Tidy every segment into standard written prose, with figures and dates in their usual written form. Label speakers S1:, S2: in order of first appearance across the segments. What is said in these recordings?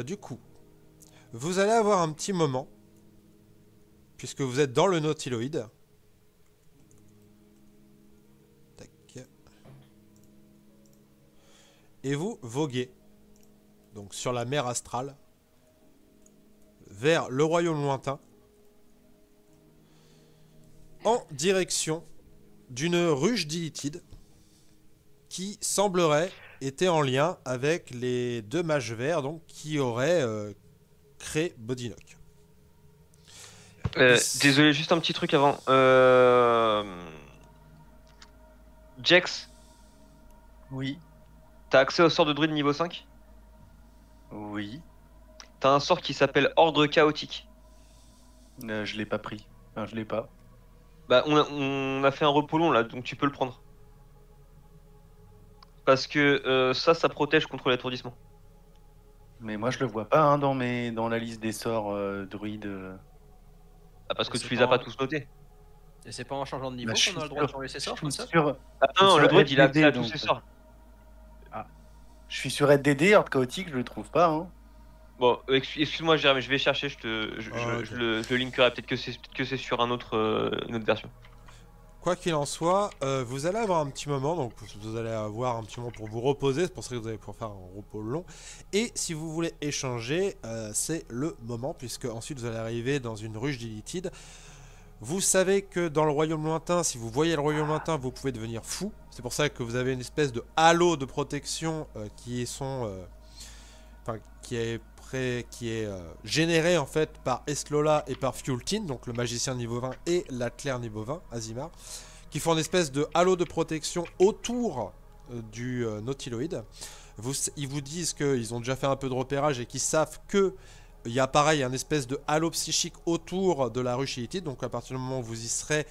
S1: Du coup, vous allez avoir un petit moment, puisque vous êtes dans le nautiloïde. Tac. Et vous voguez, donc sur la mer astrale, vers le royaume lointain, en direction d'une ruche d'Illithide qui semblerait était en lien avec les deux mages verts donc, qui auraient créé Bodinoc.
S2: Désolé, juste un petit truc avant. Jex,
S3: Oui.
S2: t'as accès au sort de druide niveau 5?
S3: Oui.
S2: T'as un sort qui s'appelle Ordre Chaotique.
S3: Je l'ai pas pris. Enfin, je l'ai pas.
S2: Bah, on a fait un repos long là, donc tu peux le prendre. Parce que ça protège contre l'étourdissement.
S3: Mais moi, je le vois pas hein, dans la liste des sorts druides.
S2: Ah, parce que
S4: C'est
S2: tu les
S4: pas
S2: as pas
S4: en-
S2: tous notés.
S4: Et c'est pas en changeant de niveau
S3: Bah, je
S4: qu'on a
S3: suis
S4: le droit de
S3: sûr-
S4: changer ses sorts
S3: je
S4: comme
S3: suis
S4: ça?
S3: sûr-
S2: Ah
S3: je suis
S2: non, le
S3: sur
S2: druide il a accès
S3: FDD,
S2: à tous
S3: donc,
S2: ses sorts.
S3: Je suis sur RDD, Ordre Chaotique, je le trouve pas. Hein.
S2: Bon, excuse-moi Jérémy, je vais chercher, je
S1: Ok.
S2: le linkerai, peut-être que c'est sur une autre version.
S1: Quoi qu'il en soit, vous allez avoir un petit moment, donc vous allez avoir un petit moment pour vous reposer, c'est pour ça que vous allez pouvoir faire un repos long. Et si vous voulez échanger, c'est le moment, puisque ensuite vous allez arriver dans une ruche d'Illithide. Vous savez que dans le royaume lointain, si vous voyez le royaume lointain, vous pouvez devenir fou. C'est pour ça que vous avez une espèce de halo de protection qui est généré en fait par Eslola et par Fiultin, donc le magicien niveau 20 et la clerc niveau 20, Azimar, qui font une espèce de halo de protection autour du nautiloïde. Ils vous disent qu'ils ont déjà fait un peu de repérage et qu'ils savent que il y a pareil un espèce de halo psychique autour de la ruche Illithide, donc à partir du moment où vous y serez,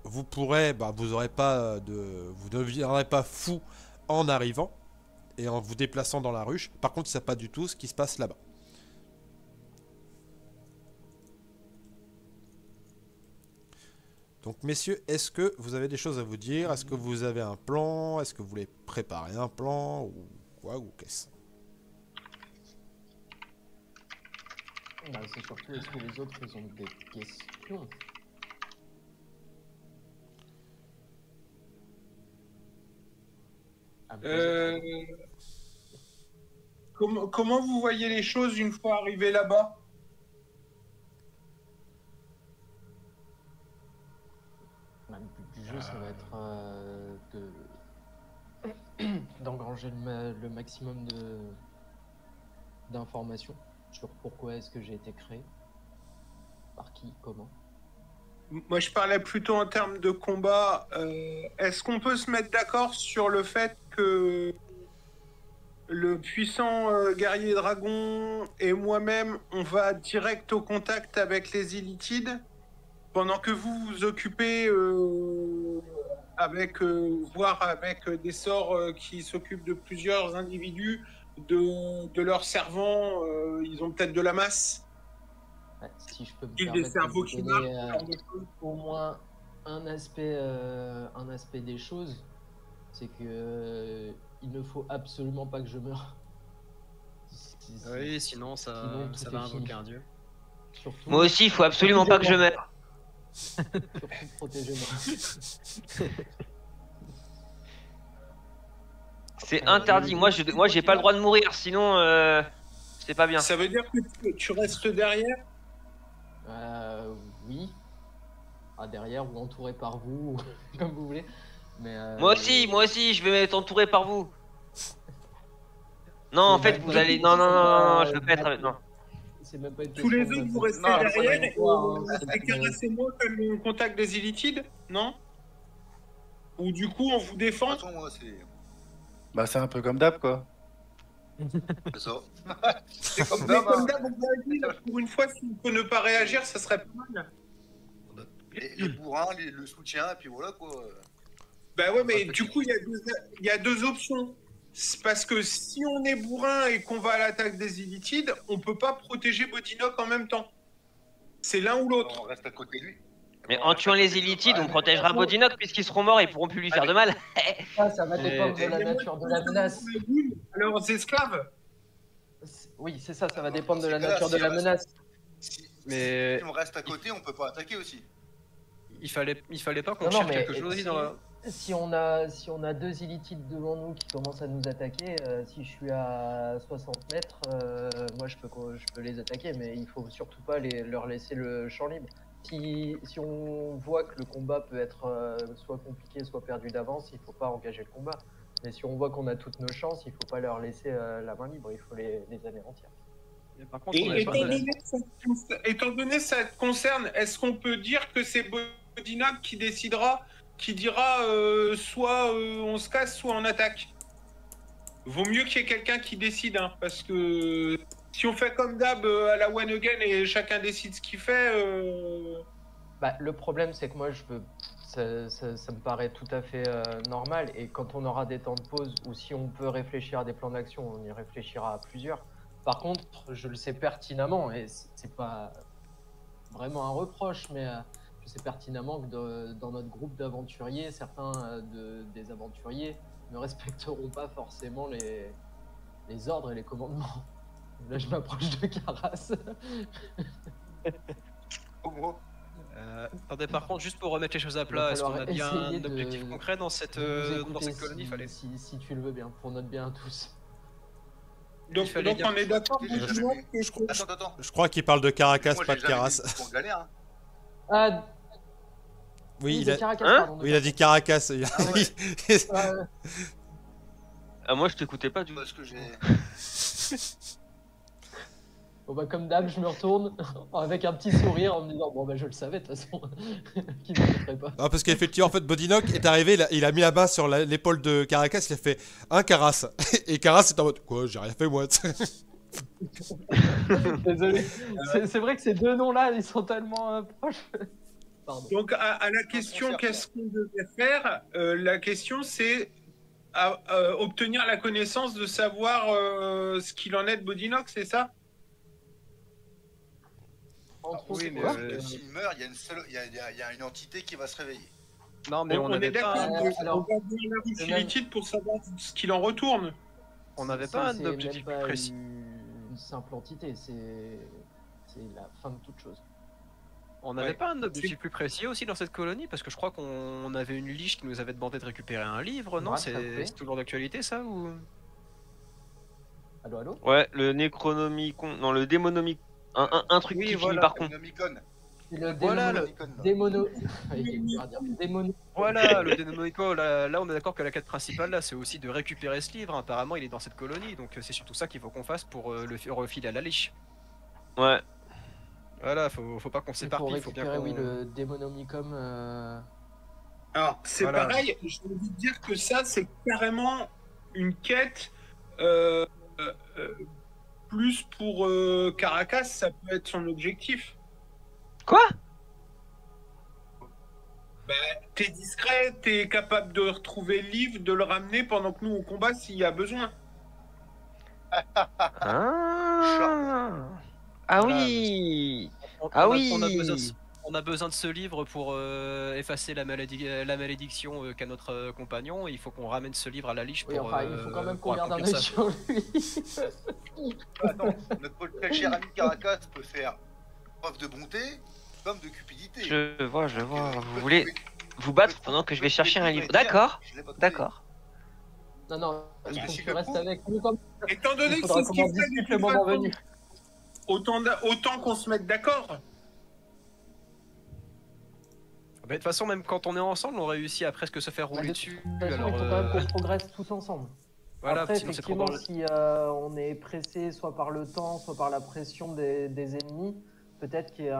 S1: vous pourrez, vous ne deviendrez pas fou en arrivant et en vous déplaçant dans la ruche. Par contre, ils ne savent pas du tout ce qui se passe là-bas. Donc, messieurs, est-ce que vous avez des choses à vous dire? Est-ce que vous avez un plan? Est-ce que vous voulez préparer un plan? Ou quoi? Ou qu'est-ce?
S5: C'est surtout, est-ce que les autres, ils ont des questions?
S6: Comment vous voyez les choses une fois arrivé là-bas?
S5: Le but du jeu, ça va être d'engranger le maximum d'informations sur pourquoi est-ce que j'ai été créé, par qui, comment.
S6: Moi, je parlais plutôt en termes de combat. Est-ce qu'on peut se mettre d'accord sur le fait que le puissant guerrier dragon et moi-même, on va direct au contact avec les Illithides, pendant que vous vous occupez voire avec des sorts qui s'occupent de plusieurs individus, de leurs servants, ils ont peut-être de la masse.
S5: Ouais, si je peux me
S6: Des
S5: permettre
S6: cerveaux
S5: de
S6: qui
S5: vous
S6: marchent,
S5: donner
S6: ce genre de choses.
S5: au moins un aspect des choses, c'est que il ne faut absolument pas que je meure.
S4: Oui, sinon ça
S5: tout
S4: va
S5: est fini.
S4: invoquer un dieu.
S5: Surtout,
S2: Moi aussi, il faut absolument pas que je meure.
S5: surtout protégez-moi.
S2: C'est interdit. Moi, j'ai pas le droit de mourir, sinon c'est pas bien.
S6: Ça veut dire que tu restes derrière?
S5: Oui. Derrière ou entouré par vous, comme vous voulez. Mais,
S2: Moi aussi, je vais être entouré par vous. Non, en fait, vous allez. Non, je veux pas être avec. Non.
S5: C'est même pas une
S6: Tous les
S5: question
S6: autres,
S5: de-
S6: vous restez
S5: Non,
S6: derrière et
S5: on va
S6: c'est caressez-moi comme le contact des Illithides, non? Ou du coup, on vous défend?
S7: Attends, moi, c'est
S3: Bah, c'est un peu comme d'hab, quoi.
S7: ça. C'est comme
S6: Mais
S7: d'hab,
S6: comme
S7: hein.
S6: d'hab, on vous a dit, pour une fois, si on peut ne pas réagir, ça serait pas mal.
S7: Les bourrins, le soutien, et puis voilà quoi.
S6: Bah ouais, mais du coup, il y a deux options. C'est parce que si on est bourrin et qu'on va à l'attaque des Illithides, on peut pas protéger Bodinoc en même temps. C'est l'un ou l'autre.
S7: On reste à côté de lui.
S2: Mais en tuant les Illithides, on protégera Bodinoc puisqu'ils seront morts et ils pourront plus lui faire de mal.
S5: Ça va dépendre de la nature de la menace.
S6: Alors, aux esclaves.
S5: Oui, c'est ça, ça va
S7: Non,
S5: dépendre de
S7: dans
S5: la
S7: ces cas-là,
S5: nature de
S7: si
S5: la
S7: on reste-
S5: menace.
S4: Mais
S7: Si on reste à côté, on peut pas attaquer aussi.
S4: il fallait pas qu'on
S5: Non, non,
S4: cherche
S5: mais
S4: quelque chose dans la...
S5: si on a deux illitides devant nous qui commencent à nous attaquer, si je suis à 60 mètres, moi je peux les attaquer, mais il faut surtout pas leur laisser le champ libre. Si on voit que le combat peut être soit compliqué, soit perdu d'avance, il faut pas engager le combat. Mais si on voit qu'on a toutes nos chances, il faut pas leur laisser la main libre, il faut les anéantir.
S4: Mais par contre,
S6: Et
S4: on avait pas de-
S6: étant donné que ça te concerne, est-ce qu'on peut dire que c'est Bodinac qui décidera, qui dira soit on se casse, soit on attaque? Vaut mieux qu'il y ait quelqu'un qui décide, hein, parce que si on fait comme d'hab à la one again et chacun décide ce qu'il fait,
S5: Bah, le problème, c'est que moi, ça me paraît tout à fait normal. Et quand on aura des temps de pause ou si on peut réfléchir à des plans d'action, on y réfléchira à plusieurs. Par contre, je le sais pertinemment, et c'est pas vraiment un reproche, mais je sais pertinemment que dans notre groupe d'aventuriers, certains des aventuriers ne respecteront pas forcément les ordres et les commandements. Là, je m'approche de Caras.
S7: Au moins.
S4: Attendez, par contre, juste pour remettre les choses à
S5: Il va
S4: plat, est-ce qu'on a
S5: falloir
S4: bien
S5: essayer
S4: un objectif concret dans cette,
S5: Vous
S4: dans
S5: écoutez
S4: cette colonie, fallait...
S5: si tu le veux bien, pour notre bien à tous.
S6: donc
S4: fallait dire-
S6: on est d'accord.
S7: Attends.
S1: Je crois qu'il parle de Caracas,
S7: Moi,
S1: pas
S7: j'ai
S1: de
S7: jamais
S1: Caras.
S7: dit qu'on galère.
S5: Ah,
S1: Oui, il
S5: de
S1: a,
S5: Caracas,
S2: Hein
S5: pardon,
S1: oui, il a dit Caracas. Il a-
S7: Ah ouais.
S2: Ah, moi je t'écoutais pas du tout.
S7: Parce que j'ai.
S5: Bon bah comme d'hab, je me retourne avec un petit sourire en me disant bon bah je le savais de toute façon qu'il ne le ferait pas.
S1: Ah, parce qu'effectivement, en fait, Bodinoc est arrivé, il a mis la main sur l'épaule de Caracas, il a fait un Caras. Et Caras est en mode quoi, j'ai rien fait moi.
S5: Désolé. C'est vrai que ces deux noms-là, ils sont tellement proches. Pardon.
S6: Donc à la question qu'est-ce qu'on devait faire, la question c'est obtenir la connaissance de savoir ce qu'il en est de Bodinoc, c'est ça?
S5: Entre
S4: oui,
S5: autres,
S4: mais,
S5: quoi.
S7: S'il meurt, il y a une entité qui va se réveiller.
S4: Non, mais on
S6: est
S4: n'avait
S6: d'accord,
S4: pas,
S5: alors,
S6: on va bien la utilité pour savoir ce qu'il en retourne.
S4: on n'avait pas un
S5: C'est
S4: objectif
S5: même pas
S4: précis.
S5: une simple entité, c'est la fin de toute chose.
S4: On n'avait
S6: Ouais.
S4: pas un objectif plus précis aussi dans cette colonie, parce que je crois qu'on avait une liche qui nous avait demandé de récupérer un livre, non?
S5: Ouais, tout à fait.
S4: C'est toujours d'actualité ça ou...
S5: Allô, allô?
S2: Ouais, le Necronomicon. Non, le Démonomicon. Un truc
S4: Oui,
S2: qui
S4: voilà.
S2: finit par con.
S7: Nomicon.
S5: C'est le
S4: Voilà,
S5: démono... démono...
S4: Voilà, le Demonomicon, là on est d'accord que la quête principale là c'est aussi de récupérer ce livre, apparemment il est dans cette colonie, donc c'est surtout ça qu'il faut qu'on fasse pour le refiler à la liche.
S2: Ouais.
S4: Voilà, faut pas qu'on
S5: Il faut
S4: s'éparpille, faut bien
S5: récupérer,
S4: qu'on...
S5: oui, le Démonomicon...
S6: Alors, c'est
S4: Voilà.
S6: pareil, j'ai envie de dire que ça, c'est carrément une quête plus pour Caracas, ça peut être son objectif.
S2: Quoi?
S6: T'es discret, t'es capable de retrouver le livre, de le ramener pendant que nous on combat s'il y a besoin.
S2: Ah,
S4: Voilà,
S2: oui.
S4: On
S2: Ah
S4: a-
S2: oui.
S4: on a besoin de ce livre pour effacer la malédiction qu'a notre compagnon, et il faut qu'on ramène ce livre à la liche pour...
S5: Oui, enfin, il faut quand même qu'on
S4: pour
S5: garde un
S4: accomplir
S5: œil
S4: ça.
S5: sur lui.
S7: Attends, notre très cher ami Caracas peut faire preuve de bonté comme de cupidité.
S2: Je vois.
S7: Donc,
S2: Vous voulez vous battre pendant que je vais chercher un livre. D'accord.
S7: Je l'ai pas trouvé.
S2: D'accord.
S5: Non,
S7: Parce
S5: il
S7: que
S5: faut
S7: si
S5: que
S7: je
S5: tu restes
S7: trouve-
S5: avec nous comme
S6: Étant donné
S5: il
S6: que
S5: faudra
S6: c'est ce
S5: qu'on
S6: qu'il
S5: en
S6: fait
S5: discute
S6: de
S5: le
S6: toute
S5: moment
S6: façon,
S5: venu.
S6: autant qu'on se mette d'accord.
S4: Bah, de toute façon, même quand on est ensemble, on réussit à presque se faire rouler
S5: De
S4: dessus.
S5: toute façon,
S4: Alors,
S5: il faut quand même qu'on progresse tous ensemble.
S4: voilà,
S5: Après,
S4: sinon c'est trop
S5: effectivement,
S4: dangereux.
S5: si on est pressé soit par le temps, soit par la pression des ennemis, peut-être qu'il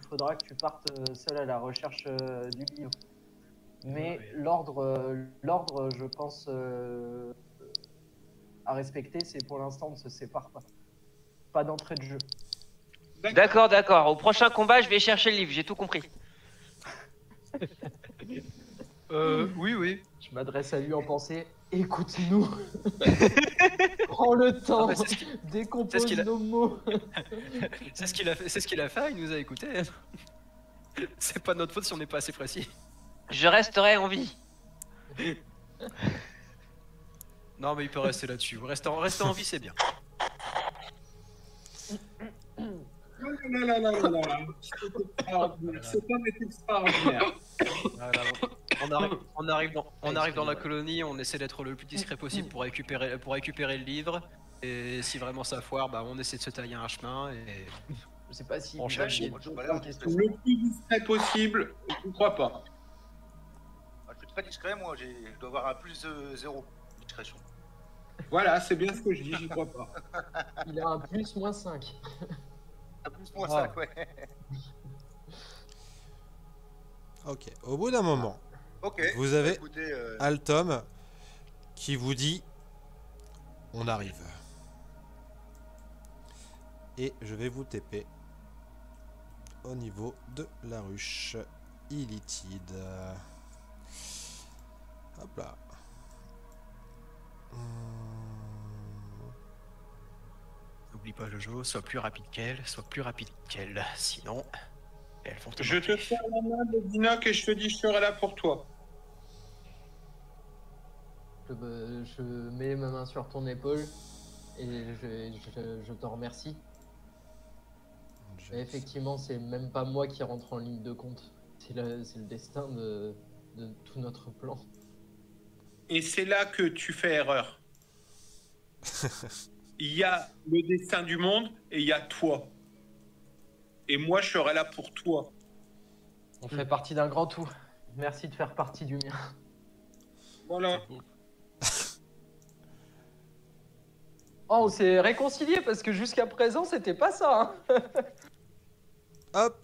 S5: faudra que tu partes seul à la recherche du livre. Mais
S4: Ouais.
S5: l'ordre, je pense, à respecter, c'est pour l'instant, on ne se sépare pas. Pas d'entrée de jeu.
S2: D'accord. Au prochain combat, je vais chercher le livre. J'ai tout compris.
S4: Oui.
S5: Je m'adresse à lui en pensée. Écoute-nous. Prends le temps.
S4: Ah, bah, c'est ce
S5: Décompose
S4: qu'il a-
S5: nos mots.
S4: C'est ce qu'il a fait, il nous a écoutés. C'est pas notre faute si on n'est pas assez précis.
S2: Je resterai en vie.
S4: Non, mais il peut rester là-dessus. Rester en vie, c'est bien.
S6: C'est pas extraordinaire.
S4: Voilà, on arrive dans la colonie, on essaie d'être le plus discret possible pour récupérer le livre. Et si vraiment ça foire, bah on essaie de se tailler un chemin et
S5: Je sais pas si
S4: On
S5: vous
S4: cherche,
S5: aviez
S7: moi, je
S5: d'autres
S7: suis pas là.
S5: questions.
S6: Le plus discret possible, je ne crois pas.
S7: Ah, je suis très discret, moi, je dois avoir un plus 0 discrétion.
S6: Voilà, c'est bien ce que je dis, j'y crois pas.
S5: Il a un plus moins 5.
S7: Un plus moins
S4: Ah.
S7: 5, ouais.
S1: Ok, au bout d'un moment,
S7: Ok.
S1: vous avez
S7: Écoutez,
S1: Altom qui vous dit on arrive. Et je vais vous TP au niveau de la ruche illitide. Hop là.
S4: n'oublie pas Jojo, sois plus rapide qu'elle, sinon elles vont te
S6: Je te
S4: manquer.
S6: fais la main de Dinoc et je te dis je serai là pour toi.
S5: Je mets ma main sur ton épaule et je te remercie. Et effectivement, c'est même pas moi qui rentre en ligne de compte. C'est le destin de tout notre plan.
S6: Et c'est là que tu fais erreur. Il y a le destin du monde et il y a toi. Et moi, je serai là pour toi.
S5: On fait partie d'un grand tout. Merci de faire partie du mien.
S6: Voilà.
S5: Oh, on s'est réconciliés parce que jusqu'à présent, c'était pas ça. Hein.
S1: Hop,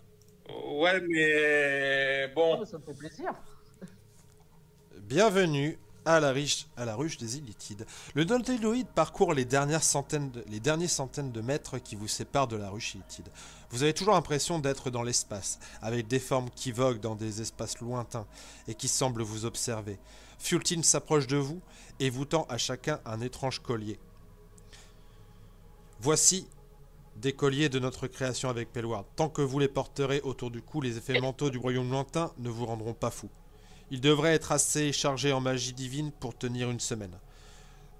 S6: Ouais, mais bon.
S5: Oh, ça me fait plaisir.
S1: bienvenue à la ruche des illitides. Le Nautiloïd parcourt les dernières centaines de mètres qui vous séparent de la ruche illitide. Vous avez toujours l'impression d'être dans l'espace, avec des formes qui voguent dans des espaces lointains et qui semblent vous observer. Fultin s'approche de vous et vous tend à chacun un étrange collier. Voici des colliers de notre création avec Pelward. Tant que vous les porterez autour du cou, les effets mentaux du royaume lointain ne vous rendront pas fou. Ils devraient être assez chargés en magie divine pour tenir une semaine.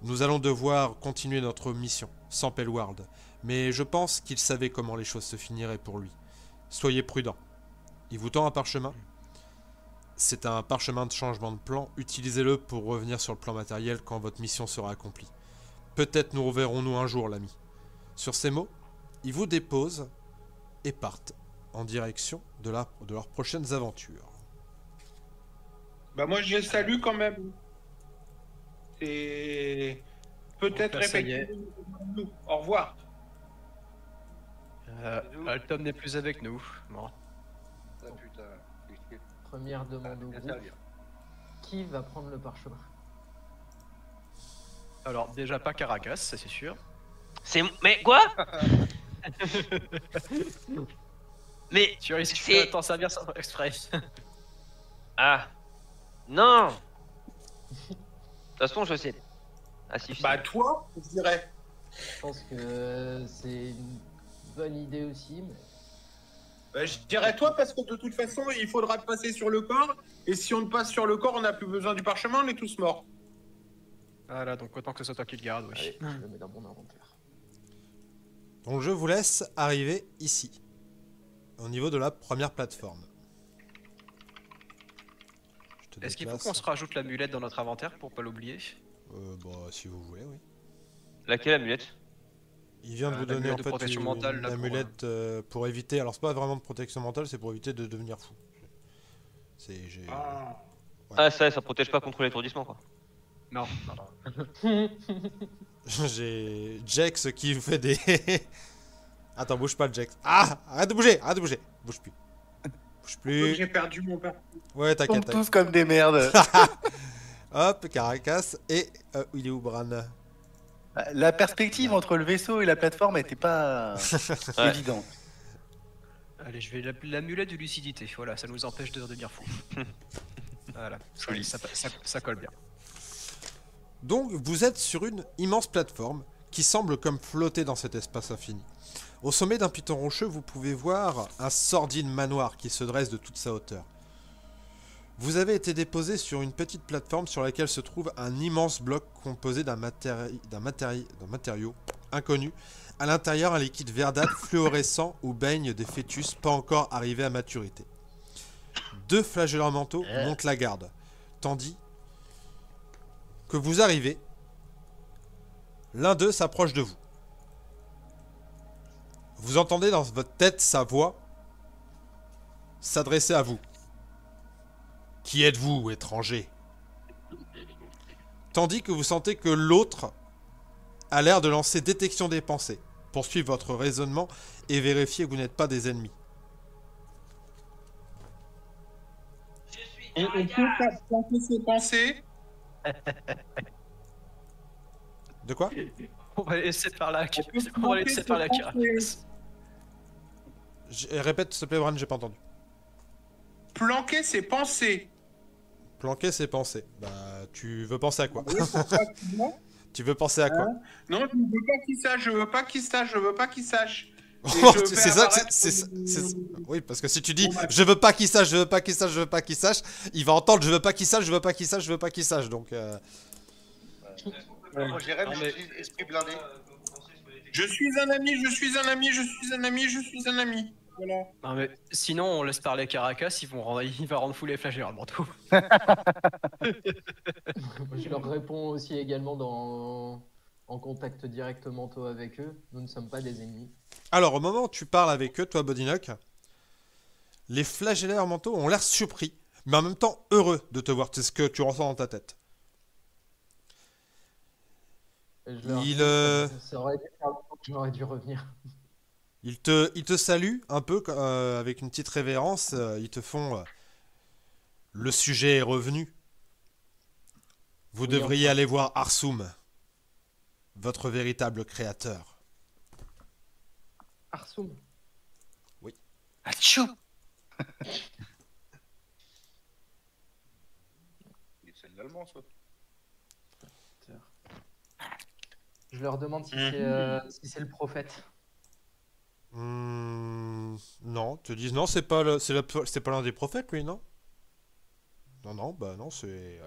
S1: Nous allons devoir continuer notre mission, sans Pelward, mais je pense qu'il savait comment les choses se finiraient pour lui. Soyez prudents. Il vous tend un parchemin. C'est un parchemin de changement de plan. Utilisez-le pour revenir sur le plan matériel quand votre mission sera accomplie. Peut-être nous reverrons-nous un jour, l'ami. Sur ces mots, ils vous déposent et partent en direction de leurs prochaines aventures.
S6: Bah moi, je les salue quand même. Et peut-être
S4: Donc là, ça y est.
S6: effectivement. Au revoir.
S4: Altom n'est plus avec nous. Bon.
S7: Ah, putain.
S5: Première demande au
S7: Bien
S5: groupe.
S7: servir.
S5: Qui va prendre le parchemin?
S4: Alors déjà pas Caracas, ça c'est sûr.
S2: Mais quoi? Mais
S4: Tu risques
S2: C'est-
S4: de t'en servir sans exprès.
S2: ah non. De toute façon, je sais. Ah si.
S6: Bah toi, je dirais.
S5: Je pense que c'est une bonne idée aussi. Mais...
S6: Bah, je dirais toi parce que de toute façon, il faudra passer sur le corps. Et si on ne passe sur le corps, on n'a plus besoin du parchemin, on est tous morts.
S4: Voilà, donc autant que ce soit toi qui le garde, oui.
S5: Allez, je le mets dans mon inventaire.
S1: Donc je vous laisse arriver ici, au niveau de la première plateforme. Je te
S4: Est-ce qu'il faut
S1: déplace.
S4: qu'on se rajoute l'amulette dans notre inventaire pour pas l'oublier?
S1: Bah, si vous voulez, oui.
S2: Laquelle amulette?
S1: Il vient de vous donner
S4: l'amulette
S1: en
S4: de
S1: fait
S4: protection
S1: une
S4: mentale, là, pour,
S1: amulette pour éviter. Alors c'est pas vraiment de protection mentale, c'est pour éviter de devenir fou.
S6: Ah.
S2: Ah ça protège pas contre l'étourdissement quoi.
S4: Non, non, non.
S1: J'ai Jex qui fait des. Attends, bouge pas le Jex. Ah, arrête de bouger, bouge plus. Bouge plus.
S6: J'ai perdu mon père.
S1: Ouais,
S3: Ils
S1: t'inquiète.
S3: tombent tous comme des merdes.
S1: Hop, il est où Bran?
S3: La perspective entre le vaisseau et la plateforme était pas
S2: Ouais.
S3: évidente.
S4: Allez, je vais l'appeler l'amulette de lucidité. Voilà, ça nous empêche de devenir fou. Voilà,
S3: Joli.
S4: ça colle bien.
S1: Donc, vous êtes sur une immense plateforme qui semble comme flotter dans cet espace infini. Au sommet d'un piton rocheux, vous pouvez voir un sordide manoir qui se dresse de toute sa hauteur. Vous avez été déposé sur une petite plateforme sur laquelle se trouve un immense bloc composé d'un matériau inconnu, À l'intérieur, un liquide verdâtre fluorescent où baignent des fœtus pas encore arrivés à maturité. 2 flagellants mentaux montent la garde, tandis que vous arrivez, l'un d'eux s'approche de vous. Vous entendez dans votre tête sa voix s'adresser à vous. Qui êtes-vous, étranger? Tandis que vous sentez que l'autre a l'air de lancer détection des pensées, poursuivre votre raisonnement et vérifier que vous n'êtes pas des ennemis.
S6: On peut planter ses pensées.
S1: De quoi?
S4: On va laisser faire la
S6: On peut
S4: on va laisser faire la
S6: planter ses
S4: carapace.
S1: Répète s'il te plaît, Bran, j'ai pas entendu.
S6: Planquer ses pensées.
S1: Planquer ses pensées. Bah, tu veux penser à quoi?
S6: Oui, pourquoi tu vois
S1: Tu veux penser à quoi?
S6: Hein? Non, je ne veux pas qu'il sache, je veux pas qu'il sache, je veux pas qu'il sache. Et
S1: Oh,
S6: je
S1: c'est
S6: fais
S1: ça,
S6: apparaître
S1: oui, parce que si tu dis je veux pas qu'il sache, je veux pas qu'il sache, je veux pas qu'il sache, il va entendre je veux pas qu'il sache, je veux pas qu'il sache, je veux pas qu'il sache. Donc
S7: Moi, Jérém,
S4: Non, mais-
S7: j'utilise esprit blindé.
S6: Je suis un ami, je suis un ami, je suis un ami, je suis un ami. Voilà.
S4: Non mais sinon on laisse parler Caracas, il va rendre fou les flagellants mentaux.
S5: Je leur réponds aussi également en contact direct mentaux avec eux. Nous ne sommes pas des ennemis.
S1: alors au moment où tu parles avec eux, toi Bodynock, les flagellaires mentaux ont l'air surpris, mais en même temps heureux de te voir. C'est ce que tu ressens dans ta tête.
S5: Et je leur
S1: Il,
S5: dis que ça aurait dû faire longtemps que j'aurais dû revenir.
S1: Ils te saluent un peu avec une petite révérence. Ils te font le sujet est revenu. Vous
S5: Oui,
S1: devriez
S5: enfin.
S1: aller voir Arsum, votre véritable créateur.
S5: Arsum.
S3: Atchou.
S7: C'est de l'allemand, ça.
S5: Je leur demande si c'est le prophète.
S1: Non, te disent non, c'est pas l'un des prophètes, lui, non? Non, bah non, c'est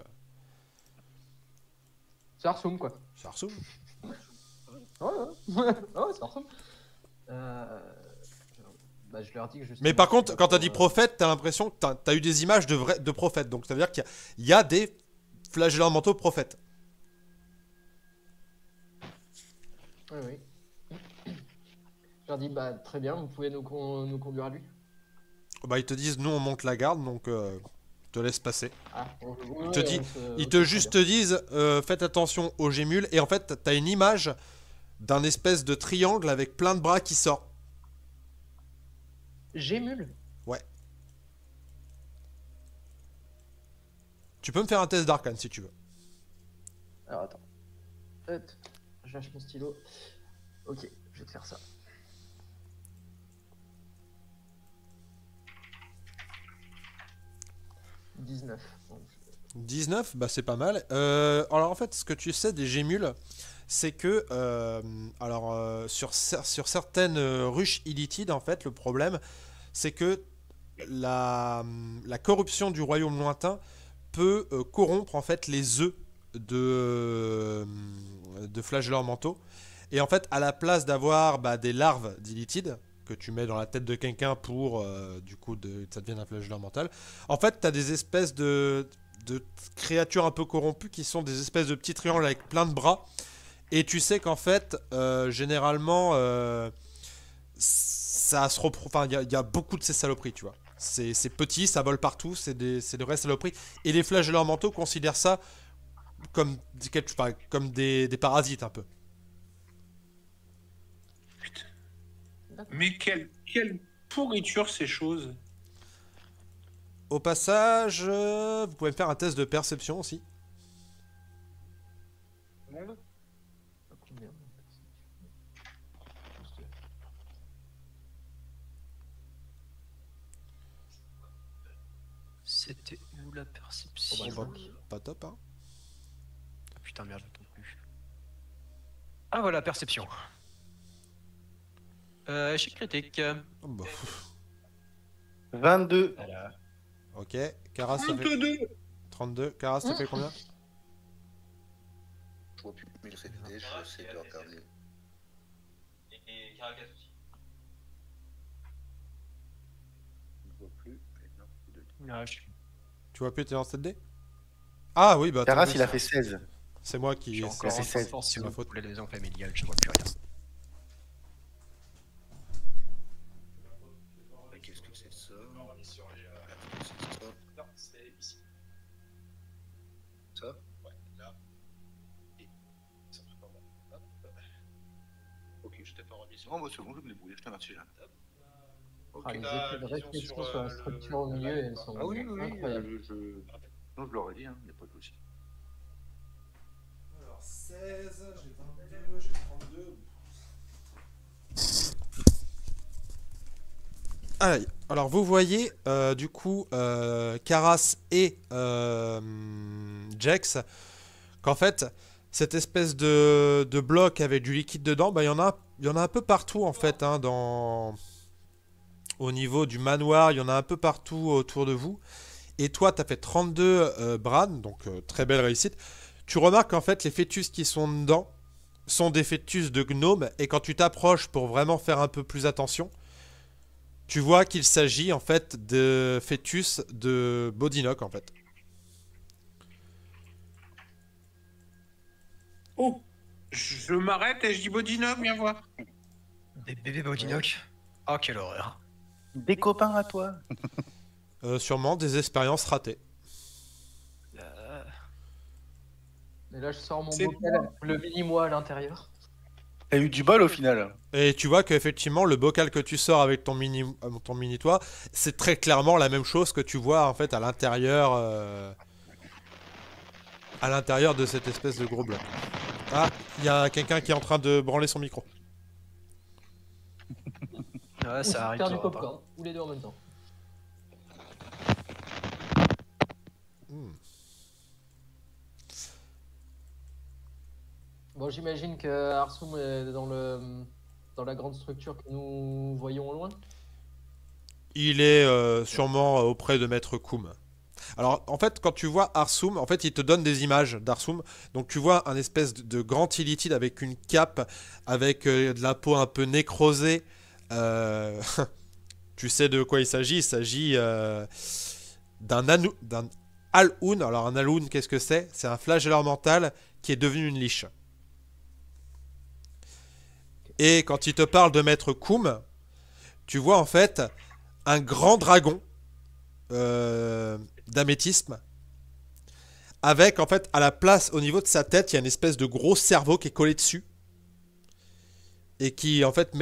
S5: C'est Arsum, quoi.
S1: Arsum.
S5: Ouais, c'est Arsum. Bah, je leur dis que justement,
S1: Mais par
S5: je suis
S1: contre, quand t'as
S5: votre,
S1: dit prophète, t'as l'impression que t'as eu des images de prophètes. Donc ça veut dire qu'il y a des flagellants mentaux prophètes.
S5: Oui. Je leur dis, bah, très bien, vous pouvez nous conduire à lui.
S1: Bah ils te disent, nous on monte la garde, donc je te laisse passer.
S5: Ah,
S1: Ils te juste te disent, faites attention aux gémules. Et en fait, t'as une image d'un espèce de triangle avec plein de bras qui sort.
S5: Gémule.
S1: Ouais. Tu peux me faire un test d'arcane si tu veux.
S5: Alors attends. Hop, je lâche mon stylo. Ok, je vais te faire ça. « 19. Donc,
S1: 19, bah c'est pas mal. Alors en fait, ce que tu sais des gémules, c'est que sur certaines ruches illitides, en fait, le problème, c'est que la corruption du royaume lointain peut corrompre en fait les œufs de flagellants mentaux. Et en fait, à la place d'avoir des larves d'illitides que tu mets dans la tête de quelqu'un pour du coup que ça devienne un flagellant mental, en fait, tu as des espèces de créatures un peu corrompues qui sont des espèces de petits triangles avec plein de bras. Et tu sais qu'en fait, généralement, ça se enfin, il y a beaucoup de ces saloperies, tu vois. C'est petit, ça vole partout, c'est de vraies saloperies. Et les flagellants mentaux considèrent ça comme des parasites un peu.
S6: Mais quelle pourriture ces choses.
S1: Au passage, vous pouvez me faire un test de perception aussi.
S5: combien
S4: C'était où la perception?
S1: Bon, bah, pas top, hein.
S4: Putain merde, je tombe plus. Ah voilà, perception. Échec critique.
S1: Oh, bah,
S3: 22.
S4: Voilà.
S1: ok, Karas, ça fait
S6: 32.
S1: 32. Karas, ça fait combien?
S7: Je vois plus, mais le fait est, j'essaie de regarder.
S2: Caracas aussi.
S7: Je vois plus. Non,
S4: Ah, je suis
S1: Tu vois plus, t'es en 7D? Ah oui, bah.
S3: Taras,
S1: tant mieux,
S3: il a
S1: ça.
S3: fait 16.
S1: C'est moi qui.
S4: encore
S3: c'est
S4: en
S3: 16,
S4: force
S1: c'est ma faute.
S4: pour les raisons familiales, je vois plus rien.
S7: Qu'est-ce que c'est ça?
S8: Non, on est sur les.
S7: C'est ça.
S8: Non, c'est ici.
S7: Ça?
S8: Ouais, là. Et. Ça fait pas mal. Hop. Ok, je t'ai pas remis sur.
S7: Non, bah c'est bon, je vais me débrouiller, je te remercie. Ok.
S5: Ah, les
S8: T'as
S5: effets de
S8: vision
S5: réflexion
S8: sur,
S5: sur la
S8: le-
S5: structure au milieu, elles sont
S7: Ah oui, oui,
S5: incroyables.
S7: Non, je l'aurais dit, hein, y a pas de souci.
S1: Alors 16, j'ai 22, j'ai 32. Allez, alors vous voyez du coup Karas et Jex qu'en fait cette espèce de bloc avec du liquide dedans, bah, il y en a un peu partout en fait hein, au niveau du manoir, il y en a un peu partout autour de vous. Et toi, tu as fait 32 Bran, donc très belle réussite. Tu remarques qu'en fait, les fœtus qui sont dedans sont des fœtus de gnomes. Et quand tu t'approches pour vraiment faire un peu plus attention, tu vois qu'il s'agit en fait de fœtus de Bodinoc en fait.
S6: Oh, je m'arrête et je dis Bodinoc, viens voir.
S4: Des bébés Bodinoc. Oh, quelle horreur.
S3: Des copains à toi.
S1: Sûrement des expériences ratées.
S5: Et là, je sors mon
S6: C'est
S5: bocal avec le mini-moi à l'intérieur.
S3: T'as eu du bol au final.
S1: Et tu vois qu'effectivement, le bocal que tu sors avec ton mini toit, c'est très clairement la même chose que tu vois en fait à l'intérieur de cette espèce de gros bloc. Ah, il y a quelqu'un qui est en train de branler son micro.
S4: Ouais, ça arrive.
S5: Faire du
S4: ça va pas.
S5: popcorn, ou les deux en même temps.
S1: Hmm.
S5: Bon, j'imagine que Arsum est dans la grande structure que nous voyons au loin.
S1: Il est sûrement auprès de Maître Koum. Alors, en fait, quand tu vois Arsum, en fait, il te donne des images d'Arsum. Donc, tu vois un espèce de grand illithide avec une cape, avec de la peau un peu nécrosée. Tu sais de quoi il s'agit? Il s'agit d'un Alhoun. Alors, un Alhoun, qu'est-ce que c'est? C'est un flagelleur mental qui est devenu une liche. Et quand il te parle de Maître Koum, tu vois en fait un grand dragon d'améthyste avec en fait à la place au niveau de sa tête il y a une espèce de gros cerveau qui est collé dessus et qui en fait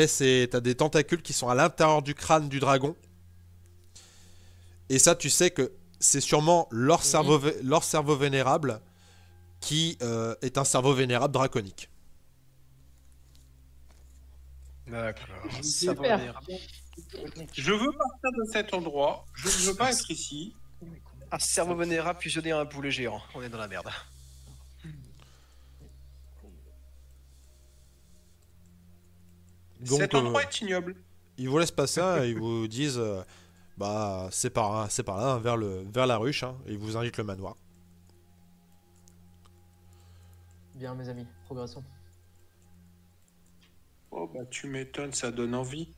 S1: t'as des tentacules qui sont à l'intérieur du crâne du dragon et ça tu sais que c'est sûrement leur cerveau vénérable qui est un cerveau vénérable draconique.
S4: D'accord.
S5: Super.
S6: Je veux partir de cet endroit. Je ne veux pas être ici.
S4: Un cerveau vénérable fusionné à un poulet géant. On est dans la merde.
S1: Donc
S6: Cet endroit est ignoble.
S1: ils vous laissent passer hein, et ils vous disent bah c'est par là hein, vers la ruche hein, et ils vous invitent le manoir.
S5: Bien, mes amis, progressons.
S6: Oh bah tu m'étonnes, ça donne envie.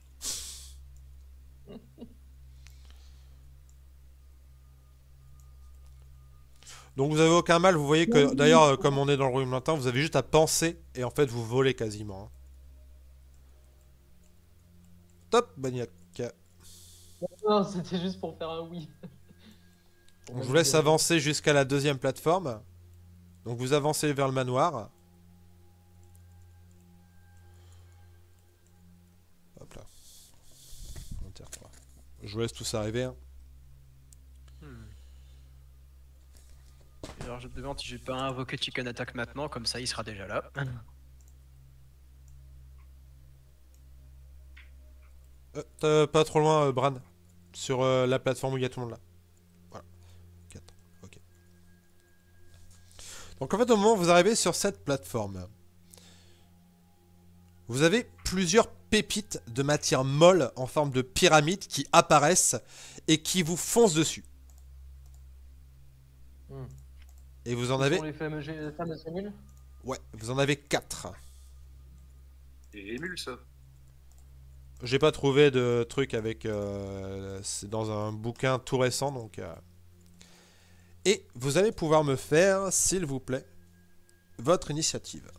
S1: Donc vous avez aucun mal, vous voyez que d'ailleurs comme on est dans le royaume lointain, vous avez juste à penser et en fait vous volez quasiment. Hein. Top, Baniak.
S5: Non, c'était juste pour faire un oui.
S1: Donc, je vous laisse avancer jusqu'à la deuxième plateforme. Donc vous avancez vers le manoir. Hop là. Inter 3. Je vous laisse tous arriver. Hein.
S4: Alors je me demande si j'ai pas invoqué Chicken Attack maintenant, comme ça il sera déjà là.
S1: Pas trop loin, Bran. Sur la plateforme où il y a tout le monde là. Voilà. 4. Ok. Donc en fait, au moment où vous arrivez sur cette plateforme, vous avez plusieurs pépites de matière molle en forme de pyramide qui apparaissent et qui vous foncent dessus. Et vous en
S5: Ce
S1: avez...
S5: sont les fameuses émules.
S1: Ouais, vous en avez 4.
S7: Et émule ça.
S1: J'ai pas trouvé de truc avec... c'est dans un bouquin tout récent, donc... Et vous allez pouvoir me faire, s'il vous plaît, votre initiative.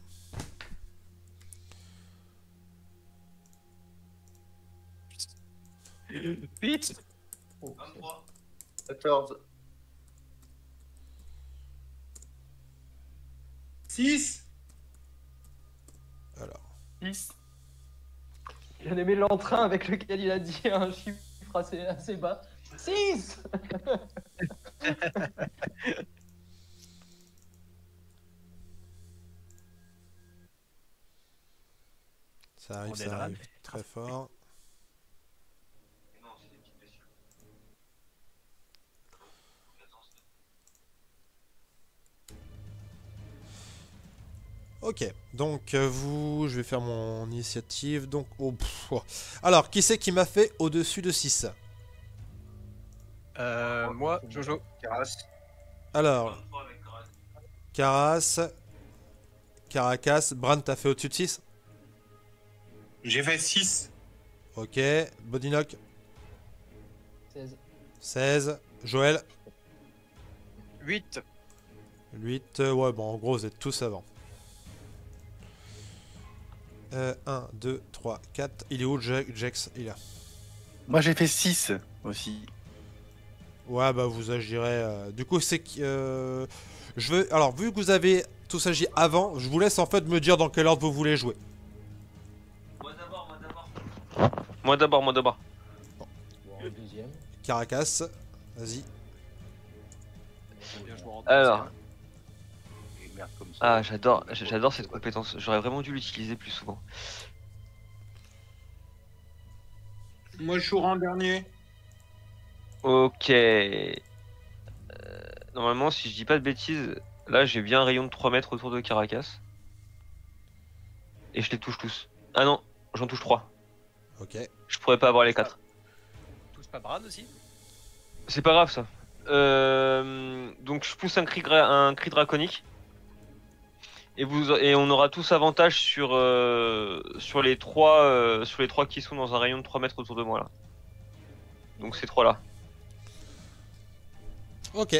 S4: Vite.
S7: 23.
S8: 14.
S6: 6.
S1: Alors,
S3: 6.
S5: J'ai aimé l'entrain avec lequel il a dit un chiffre assez bas. 6.
S1: ça arrive,
S4: On est
S1: ça
S4: là.
S1: arrive. Très fort. Ok, donc vous, je vais faire mon initiative. Donc, oh. Alors, qui c'est qui m'a fait au-dessus de 6?
S4: Moi, Jojo.
S8: Caras.
S1: Alors, Caras, Caracas, Bran, t'as fait au-dessus de 6?
S6: J'ai fait 6.
S1: Ok, Bodinock,
S5: 16.
S1: 16, Joël,
S4: 8.
S1: 8, ouais, bon, en gros, vous êtes tous avant. 1, 2, 3, 4. Il est où, Jex? Il est là.
S3: Moi j'ai fait 6 aussi.
S1: Ouais, bah vous agirez. Du coup, c'est que. Je veux. Alors, vu que vous avez tous agi avant, je vous laisse en fait me dire dans quel ordre vous voulez jouer.
S2: Moi d'abord.
S5: Bon, en deuxième.
S1: Caracas, vas-y.
S4: Bien joué en
S2: Alors.
S4: deuxième.
S8: Et merde comme ça.
S2: Ah, j'adore cette compétence. J'aurais vraiment dû l'utiliser plus souvent.
S6: Moi, je jouerai en dernier.
S2: Ok. Normalement, si je dis pas de bêtises, là j'ai bien un rayon de 3 mètres autour de Caracas. Et je les touche tous. Ah non, j'en touche 3.
S1: Ok.
S2: Je pourrais pas avoir les 4.
S4: Tous pas Bran aussi.
S2: C'est pas grave ça. Donc je pousse un cri draconique. Et on aura tous avantage sur les trois qui sont dans un rayon de 3 mètres autour de moi là. Donc ces 3 là.
S1: Ok.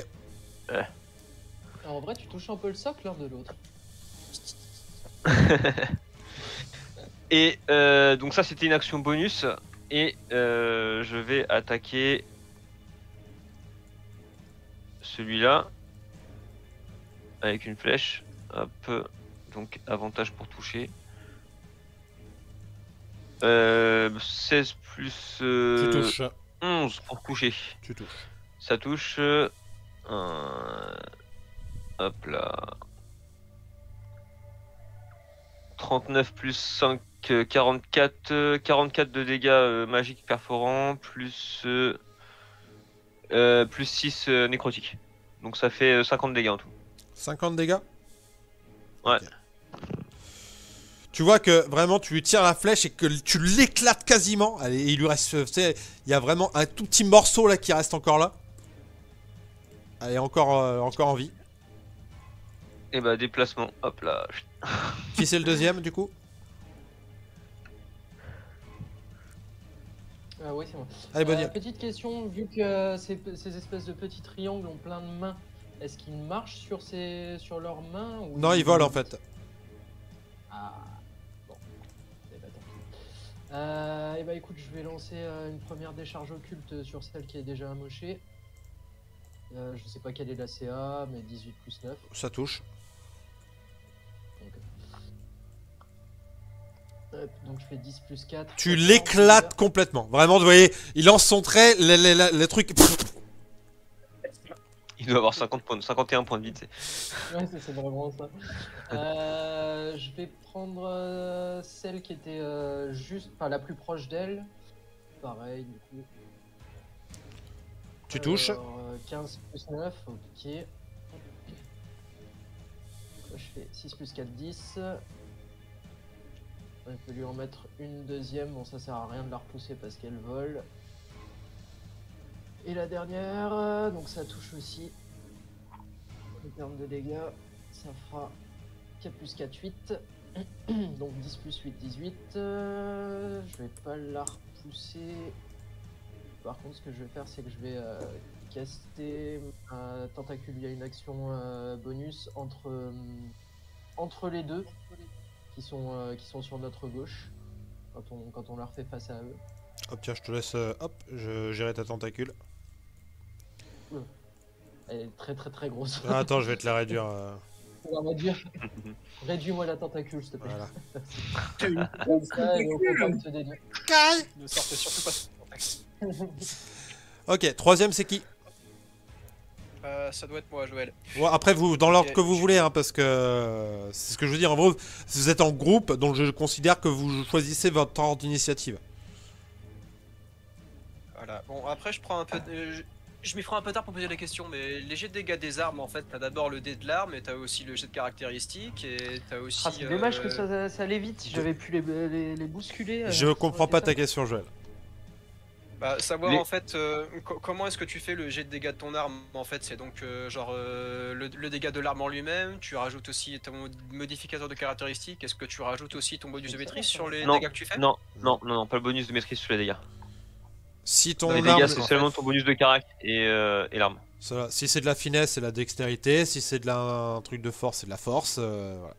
S5: En vrai, tu touches un peu le socle l'un de l'autre.
S2: Et donc ça c'était une action bonus. Et je vais attaquer celui-là avec une flèche. Hop. Donc avantage pour toucher. 16 plus
S1: Tu touches.
S2: 11 pour toucher.
S1: Tu touches.
S2: Ça touche. Hop là. 39 plus 5, 44. 44 de dégâts magiques perforants, plus 6 nécrotiques. Donc ça fait 50 dégâts en tout.
S1: 50 dégâts?
S2: Ouais.
S1: Ok. Tu vois que vraiment tu lui tires la flèche et que tu l'éclates quasiment. Allez, il lui reste. Tu sais, il y a vraiment un tout petit morceau là qui reste encore là. Elle est encore en vie.
S2: Et bah déplacement, hop là.
S1: Qui c'est le deuxième du coup?
S5: Ah oui, c'est moi.
S1: Allez, Bonnie.
S5: Petite question, vu que ces espèces de petits triangles ont plein de mains, est-ce qu'ils marchent sur leurs mains ou
S1: Non, ils volent en fait.
S5: Ah, bon. Eh ben, tant pis. Et bah écoute, je vais lancer une première décharge occulte sur celle qui est déjà amochée. Je sais pas quelle est la CA, mais 18 plus 9.
S1: Ça touche.
S5: Donc je fais 10 plus 4.
S1: Tu l'éclates complètement. Vraiment, vous voyez, il lance son trait, les trucs.
S2: Il doit avoir 51 points de vie.
S5: Ouais, c'est vraiment ça. Je vais prendre celle qui était enfin la plus proche d'elle. Pareil, du coup.
S1: Tu touches.
S5: 15 plus 9, ok. Je fais 6 plus 4, 10. On peut lui en mettre une deuxième, bon ça sert à rien de la repousser parce qu'elle vole. Et la dernière, donc ça touche aussi. En termes de dégâts, ça fera 4 plus 4, 8. Donc 10 plus 8, 18. Je je vais pas la repousser. Par contre, ce que je vais faire, c'est que je vais caster un tentacule. Il y a une action bonus entre les deux qui sont sur notre gauche quand on leur fait face à eux.
S1: Hop, tiens, je te laisse. Hop, gérer ta tentacule.
S5: Elle est très très très grosse.
S1: Ah, attends, je vais te la réduire.
S5: On va réduire. Réduis-moi la tentacule, s'il te plaît.
S1: Voilà.
S5: Comme ça, elle est au contact des deux.
S4: Ne sortez surtout pas ce contact.
S1: Ok, troisième, c'est qui?
S4: Ça doit être moi, Joël.
S1: Ouais, après, vous, dans l'ordre que vous voulez, hein, parce que c'est ce que je veux dire. En gros, vous êtes en groupe, donc je considère que vous choisissez votre ordre d'initiative.
S4: Voilà. Bon, après, je prends un peu. Je m'y ferai un peu tard pour poser la question, mais les jets de dégâts des armes, en fait, t'as d'abord le dé de l'arme, et t'as aussi le jet de caractéristiques, et t'as aussi.
S5: Ah, c'est dommage que ça allait vite. J'avais pu les bousculer.
S1: Je comprends pas ta question, Joël.
S4: Bah, savoir en fait comment est-ce que tu fais le jet de dégâts de ton arme en fait, c'est donc genre le dégât de l'arme en lui-même, tu rajoutes aussi ton modificateur de caractéristiques, est-ce que tu rajoutes aussi ton bonus de maîtrise sur les dégâts que tu fais?
S2: Non, pas le bonus de maîtrise sur les dégâts.
S1: Si ton
S2: Les
S1: arme,
S2: dégâts, c'est seulement ton bonus de carac et l'arme.
S1: si c'est de la finesse, c'est la dextérité. Si c'est un truc de force, c'est de la force. Voilà.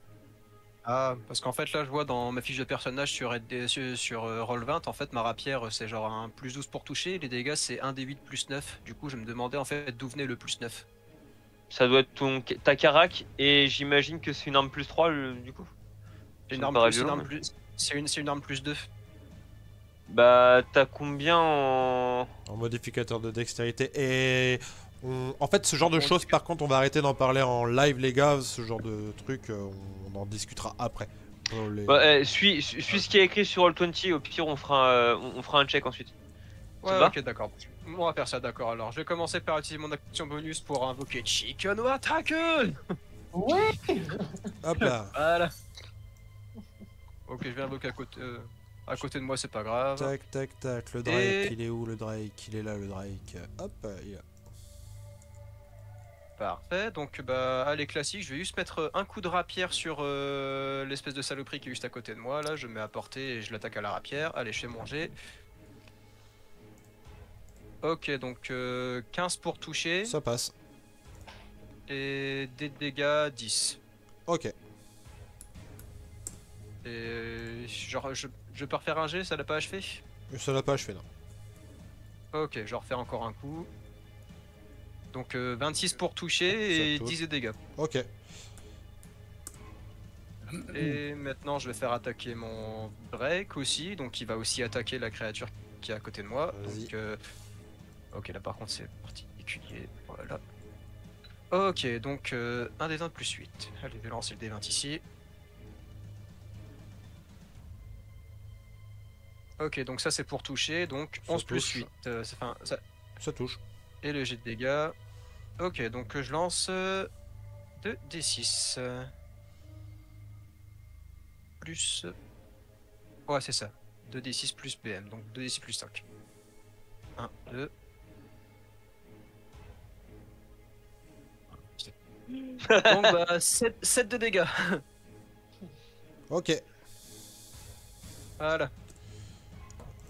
S4: Ah, parce qu'en fait là je vois dans ma fiche de personnage sur Roll20, en fait ma rapière c'est genre un plus 12 pour toucher, les dégâts c'est 1 d 8 plus 9, du coup je me demandais en fait d'où venait le plus 9.
S2: Ça doit être ta carac et j'imagine que c'est une arme plus 3 du coup.
S4: C'est une arme plus 2.
S2: Bah t'as combien en
S1: modificateur de dextérité et en fait ce genre de choses par contre on va arrêter d'en parler en live les gars, ce genre de truc on en discutera après.
S2: Suis ce qui est écrit sur Roll20, au pire on fera un check ensuite.
S4: Ouais, ok, d'accord. On va faire ça, d'accord. Alors, je vais commencer par utiliser mon action bonus pour invoquer Chicken ou Tackle.
S5: Ouais.
S1: Hop là.
S4: Voilà. Ok, je vais invoquer à côté de moi, c'est pas grave.
S1: Tac, tac, tac. Le Drake, il est où le Drake? Il est là le Drake. Hop, il est là.
S4: Parfait, donc bah allez classique, je vais juste mettre un coup de rapière sur l'espèce de saloperie qui est juste à côté de moi. Là, je mets à portée et je l'attaque à la rapière. Allez, je fais mon jet. Ok, donc 15 pour toucher.
S1: Ça passe.
S4: Et des dégâts 10.
S1: Ok.
S4: Et genre, je peux refaire un jet, ça l'a pas achevé?
S1: Ça l'a pas achevé, non.
S4: Ok, je refais encore un coup. Donc 26 pour toucher et 10 de dégâts.
S1: Ok.
S4: Et maintenant je vais faire attaquer mon break aussi, donc il va aussi attaquer la créature qui est à côté de moi. Donc, ok, là par contre c'est particulier. Voilà. Ok, donc un des 20 plus 8. Allez, je vais lancer le D20 ici. Ok, donc ça c'est pour toucher, donc
S1: Ça
S4: 11 plus
S1: touche.
S4: 8.
S1: Ça touche.
S4: Et le jet de dégâts. Ok, donc je lance 2d6. Plus... Ouais, c'est ça. 2d6 plus BM, donc 2d6 plus 5. 1, 2... Donc bah 7 de dégâts.
S1: Ok.
S4: Voilà.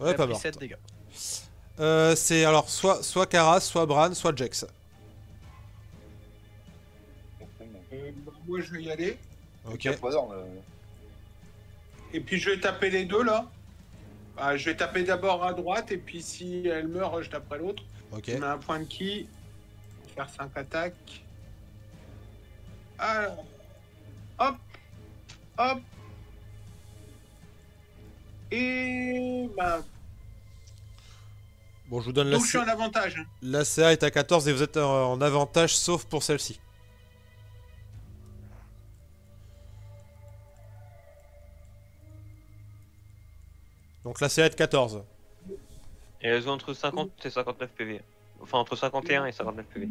S1: Ouais, pas mort.
S4: 7 dégâts.
S1: C'est alors soit Karas, soit Bran, soit Jex.
S6: Moi je vais y aller.
S1: Ok.
S6: Et puis je vais taper les deux là. Bah, je vais taper d'abord à droite et puis si elle meurt, je taperai l'autre.
S1: Ok.
S6: On a un point de ki. Faire 5 attaques. Alors. Hop. Hop. Et bah.
S1: Bon, je vous donne
S6: Donc je suis en avantage.
S1: la CA est à 14 et vous êtes en avantage sauf pour celle-ci. Donc la CA est de 14.
S2: Et elles ont entre 50 et 59 PV. Enfin, entre 51 et 59 PV.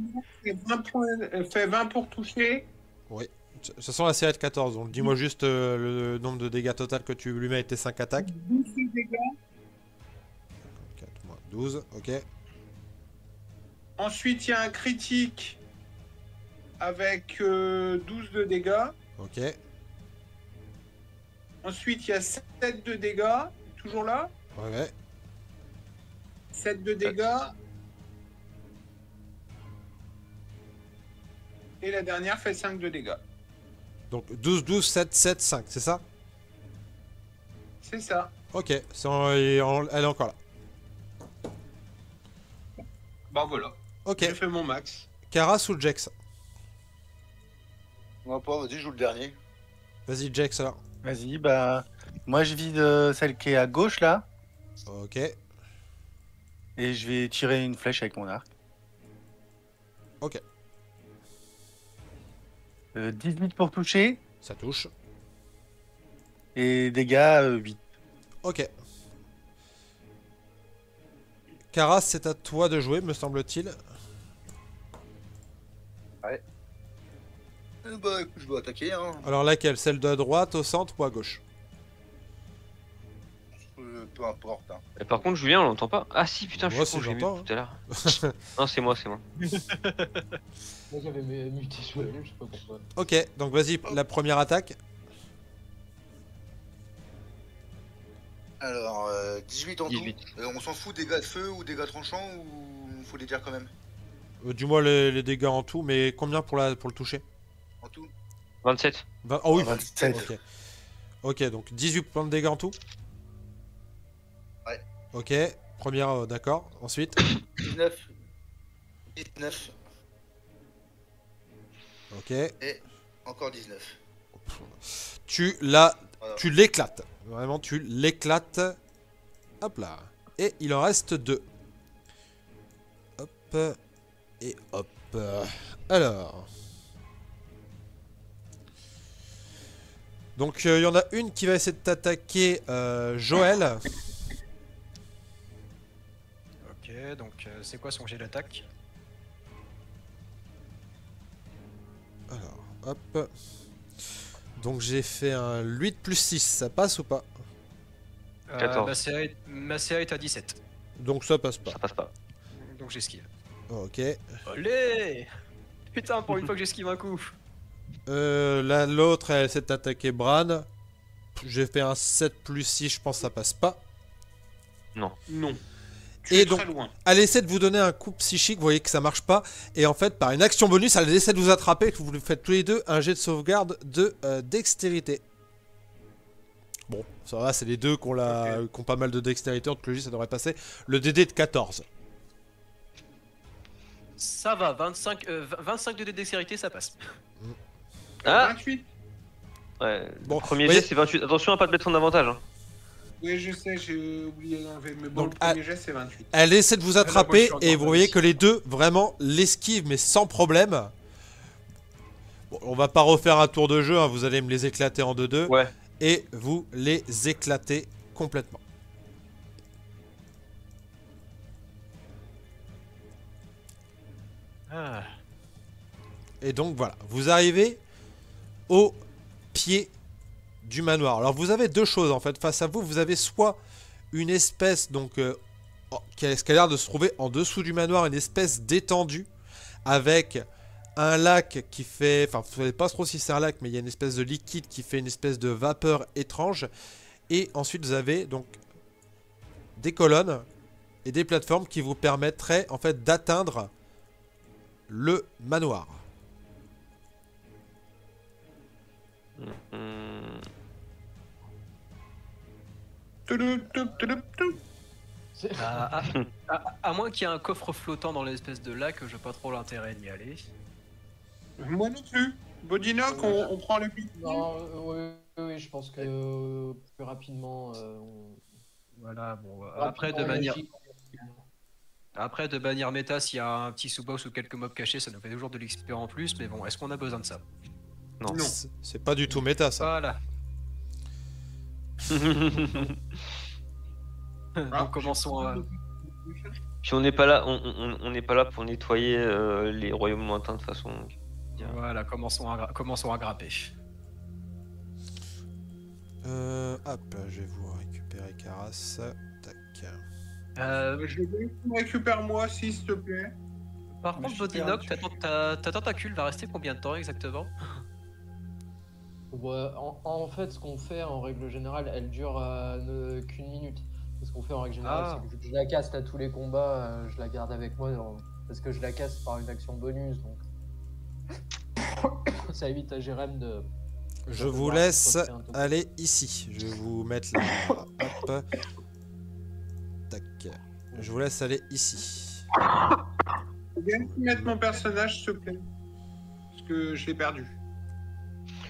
S6: Elle fait 20 pour toucher.
S1: Oui. De toute façon, la CA est de 14. Donc dis-moi juste le nombre de dégâts total que tu lui mets avec tes 5 attaques.
S6: 12 dégâts.
S1: 4 moins 12, ok.
S6: Ensuite, il y a un critique avec 12 de dégâts.
S1: Ok.
S6: Ensuite, il y a 7 de dégâts. Toujours là.
S1: Ouais.
S6: 7 de dégâts. Et la dernière fait 5 de dégâts.
S1: Donc 12, 12, 7, 7, 5, c'est ça?
S6: C'est ça.
S1: Ok, elle est encore là.
S6: Bah voilà.
S1: Ok.
S6: J'ai fait mon max.
S1: Karas ou Jex?
S7: On va pas, vas-y, joue le dernier.
S1: Vas-y, Jex alors.
S3: Vas-y, bah. Moi, je vide celle qui est à gauche là.
S1: Ok.
S3: Et je vais tirer une flèche avec mon arc.
S1: Ok.
S3: 18 pour toucher.
S1: Ça touche.
S3: Et dégâts 8.
S1: Ok. Karas, c'est à toi de jouer, me semble-t-il.
S7: Bah écoute, je dois attaquer, hein.
S1: Alors laquelle? Celle de droite, au centre ou à gauche?
S7: Peu importe. Hein.
S2: Et par contre, Julien, on l'entend pas. Ah si, putain,
S1: Moi,
S2: je suis con,
S1: si,
S2: j'ai vu
S1: j'entends,
S2: tout à l'heure. Non, c'est moi, c'est moi.
S5: Moi j'avais muté Joël, je sais pas pourquoi.
S1: Ok, donc vas-y, la première attaque.
S7: Alors, 18 en
S2: 18.
S7: tout. On s'en fout, dégâts de feu ou dégâts tranchants ou faut les dire quand même?
S1: Dis-moi les dégâts en tout, mais combien pour le toucher?
S7: En tout?
S2: 27.
S1: Oh oui,
S3: 27.
S1: ok. Ok, donc 18 points de dégâts en tout.
S7: Ouais.
S1: Ok, première, d'accord. Ensuite,
S7: 19. 19.
S1: ok.
S7: Et encore 19.
S1: Tu
S7: Voilà.
S1: l'éclates. Vraiment, tu l'éclates. Hop là. Et il en reste 2. Hop. Et hop. Alors. Donc, il y en a une qui va essayer de t'attaquer, Joël.
S4: Ok, donc c'est quoi son jet d'attaque?
S1: Alors, hop. Donc, j'ai fait un 8 plus 6. Ça passe ou pas?
S2: 14.
S4: Ma CA est à 17.
S1: Donc, ça passe pas.
S2: Ça passe pas.
S4: Donc j'esquive.
S1: Ok.
S4: Allez! Putain, pour une fois que j'esquive un coup.
S1: L'autre, elle essaie de t'attaquer Bran. J'ai fait un 7 plus 6. Je pense que ça passe pas.
S2: Non.
S6: Non.
S1: Et
S6: Es
S1: donc,
S6: très loin.
S1: elle essaie de vous donner un coup psychique, vous voyez que ça marche pas, et en fait, par une action bonus, elle essaie de vous attraper, que vous faites tous les deux un jet de sauvegarde de dextérité. Bon, ça va, c'est les deux qui ont pas mal de dextérité, en toute logique, ça devrait passer. Le DD de 14.
S4: Ça va, 25 de dextérité, ça passe.
S2: Ah
S6: 28.
S2: Ouais.
S1: Bon,
S2: Premier
S1: vous
S2: jet,
S1: voyez-
S2: c'est 28. Attention à pas te mettre son avantage. Hein.
S6: Oui, je sais, j'ai oublié d'enlever. Mais bon,
S1: Donc,
S6: le premier jet, c'est 28.
S1: Elle essaie de vous
S4: là, moi, je
S1: attraper,
S4: suis encore
S1: et vous
S4: pas
S1: voyez
S4: ici.
S1: que les deux, vraiment, l'esquivent, mais sans problème. Bon, on va pas refaire un tour de jeu, hein, vous allez me les éclater en 2-2.
S2: Ouais.
S1: Et vous les éclatez complètement.
S4: Ah.
S1: Et donc voilà, vous arrivez au pied du manoir. Alors vous avez deux choses en fait face à vous. Vous avez soit une espèce donc qui a l'air de se trouver en dessous du manoir, une espèce d'étendue avec un lac qui fait, enfin vous savez pas trop si c'est un lac, mais il y a une espèce de liquide qui fait une espèce de vapeur étrange. Et ensuite vous avez donc des colonnes et des plateformes qui vous permettraient en fait d'atteindre le manoir.
S4: À moins qu'il y ait un coffre flottant dans l'espèce de lac, je vois pas trop l'intérêt d'y aller.
S6: Moi non plus. Bodinock, on prend le pic.
S5: Non, oui, je pense que plus rapidement.
S4: Voilà, bon,
S5: rapidement, logique.
S4: après de manière méta, s'il y a un petit sous-boss ou quelques mobs cachés, ça nous fait toujours de l'XP en plus, mais bon, est-ce qu'on a besoin de ça?
S2: Non.
S6: Non.
S1: C'est pas du tout méta ça.
S4: Voilà. Donc commençons à...
S2: Puis on n'est pas là, on n'est pas là pour nettoyer les royaumes lointains de toute façon. Donc.
S4: Voilà, commençons à grapper.
S1: Hop, je vais vous récupérer Karas. Tac.
S6: Je veux bien que tu me récupères moi, s'il te plaît.
S4: Par
S6: Mais
S4: contre,
S6: je suis
S4: Bodinock,
S6: perdu.
S4: ta tentacule va rester combien de temps exactement?
S5: Ouais, en fait, ce qu'on fait en règle générale, elle dure qu'une minute. Ce qu'on fait en règle générale, c'est que vu que je la caste à tous les combats, je la garde avec moi parce que je la caste par une action bonus, donc ça évite à Jérém de...
S1: Je vous laisse aller ici. Je vais vous mettre là. Hop. Tac. Je vous laisse aller ici.
S6: Viens mettre mon personnage, s'il te plaît. Parce que je l'ai perdu.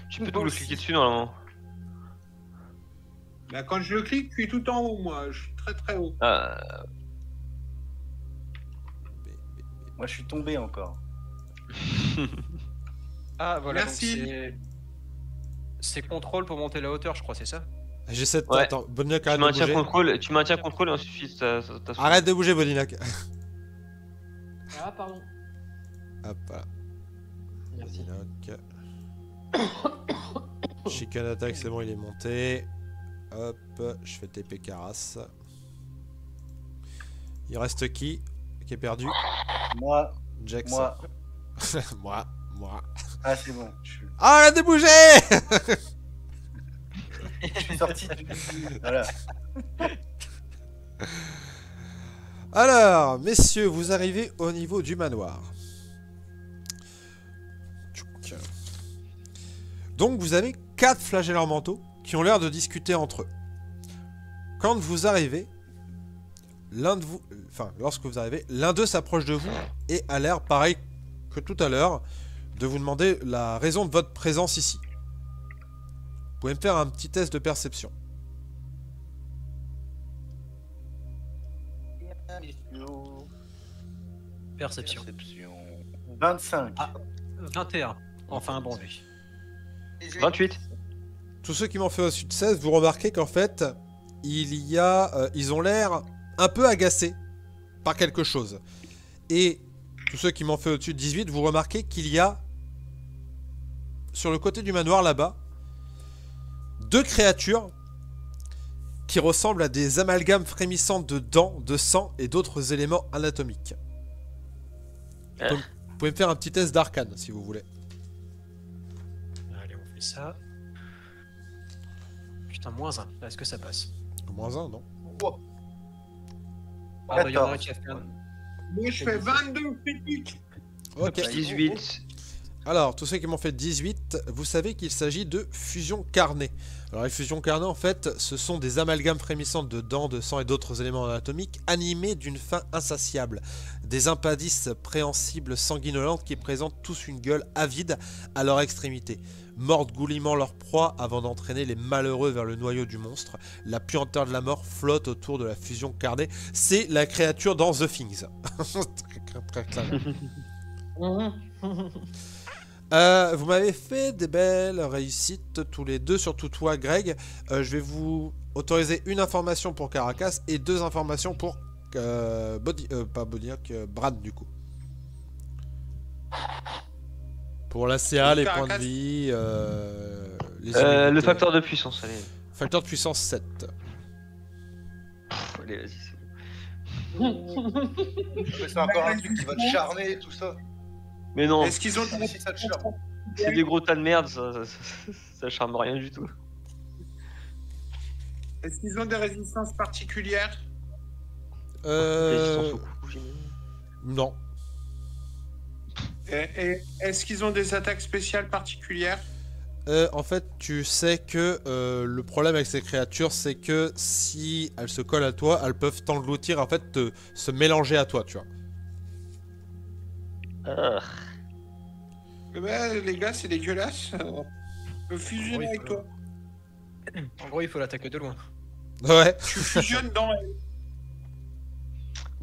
S2: Tu peux double-cliquer dessus normalement.
S6: Bah, quand je le clique, je suis tout en haut, moi. Je suis très très haut.
S3: Moi, je suis tombé encore.
S4: Ah, voilà.
S6: Merci.
S4: Donc c'est contrôle pour monter la hauteur, je crois, c'est ça?
S1: J'essaie de...
S2: Ouais.
S1: Attends, Bodinac, arrête
S2: Tu
S1: de bouger.
S2: maintiens contrôle et ensuite ça
S1: Arrête de bouger, Bodinac.
S5: Ah, pardon.
S1: Hop, voilà.
S5: Merci.
S1: Bodinac. Chicken attack, c'est bon, il est monté. Hop, je fais TP Caras. Il reste qui est perdu?
S3: Moi.
S1: Jax.
S3: Moi.
S1: Moi.
S3: Ah, c'est bon.
S1: Arrête de bouger.
S3: Je suis sorti du... Voilà.
S1: Alors, messieurs, vous arrivez au niveau du manoir. Donc, vous avez 4 flagelleurs mentaux qui ont l'air de discuter entre eux. Quand vous arrivez, lorsque vous arrivez, l'un d'eux s'approche de vous et a l'air, pareil que tout à l'heure, de vous demander la raison de votre présence ici. Vous pouvez me faire un petit test de perception.
S4: Perception.
S3: 25.
S4: Ah, 21. Enfin, bon, lui.
S2: 28.
S1: Tous ceux qui m'ont fait au-dessus de 16, vous remarquez qu'en fait, ils ont l'air un peu agacés par quelque chose. Et tous ceux qui m'ont fait au-dessus de 18, vous remarquez qu'il y a, sur le côté du manoir là-bas, 2 créatures qui ressemblent à des amalgames frémissants de dents, de sang et d'autres éléments anatomiques. Vous pouvez me faire un petit test d'arcane si vous voulez.
S4: Allez, on fait ça. Putain, -1. Est-ce que ça passe?
S1: -1, non?
S4: Ah, bah, il y en a un qui a fait un...
S6: Moi, je fais 22 critiques.
S1: Ok.
S2: 18.
S1: Alors, tous ceux qui m'ont fait 18, vous savez qu'il s'agit de fusion carnée. Alors, les fusions carnées, en fait, ce sont des amalgames frémissantes de dents, de sang et d'autres éléments anatomiques animés d'une faim insatiable. Des impadices préhensibles sanguinolentes qui présentent tous une gueule avide à leur extrémité. Mordent goulûment leur proie avant d'entraîner les malheureux vers le noyau du monstre. La puanteur de la mort flotte autour de la fusion carnée. C'est la créature dans The Things. Très clair. Vous m'avez fait des belles réussites tous les deux, surtout toi Greg. Je vais vous autoriser une information pour Caracas et 2 informations pour Brad du coup. Pour la CA, les points de vie,
S2: le facteur de puissance, allez.
S1: Facteur de puissance 7.
S2: Allez, vas-y, c'est bon.
S7: C'est encore un truc qui va te charmer et tout ça.
S2: Mais non,
S6: Est-ce qu'ils ont
S7: Si ça te charme.
S2: c'est des gros tas de merde, ça charme rien du tout.
S6: Est-ce qu'ils ont des résistances particulières?
S1: Non.
S6: Et est-ce qu'ils ont des attaques spéciales particulières?
S1: En fait, tu sais que le problème avec ces créatures, c'est que si elles se collent à toi, elles peuvent t'engloutir, en fait, se mélanger à toi, tu vois.
S6: Ben, les gars, c'est dégueulasse. On peut fusionner avec toi.
S4: En gros, il faut l'attaquer de loin.
S1: Ouais.
S6: Tu fusionnes dans elle.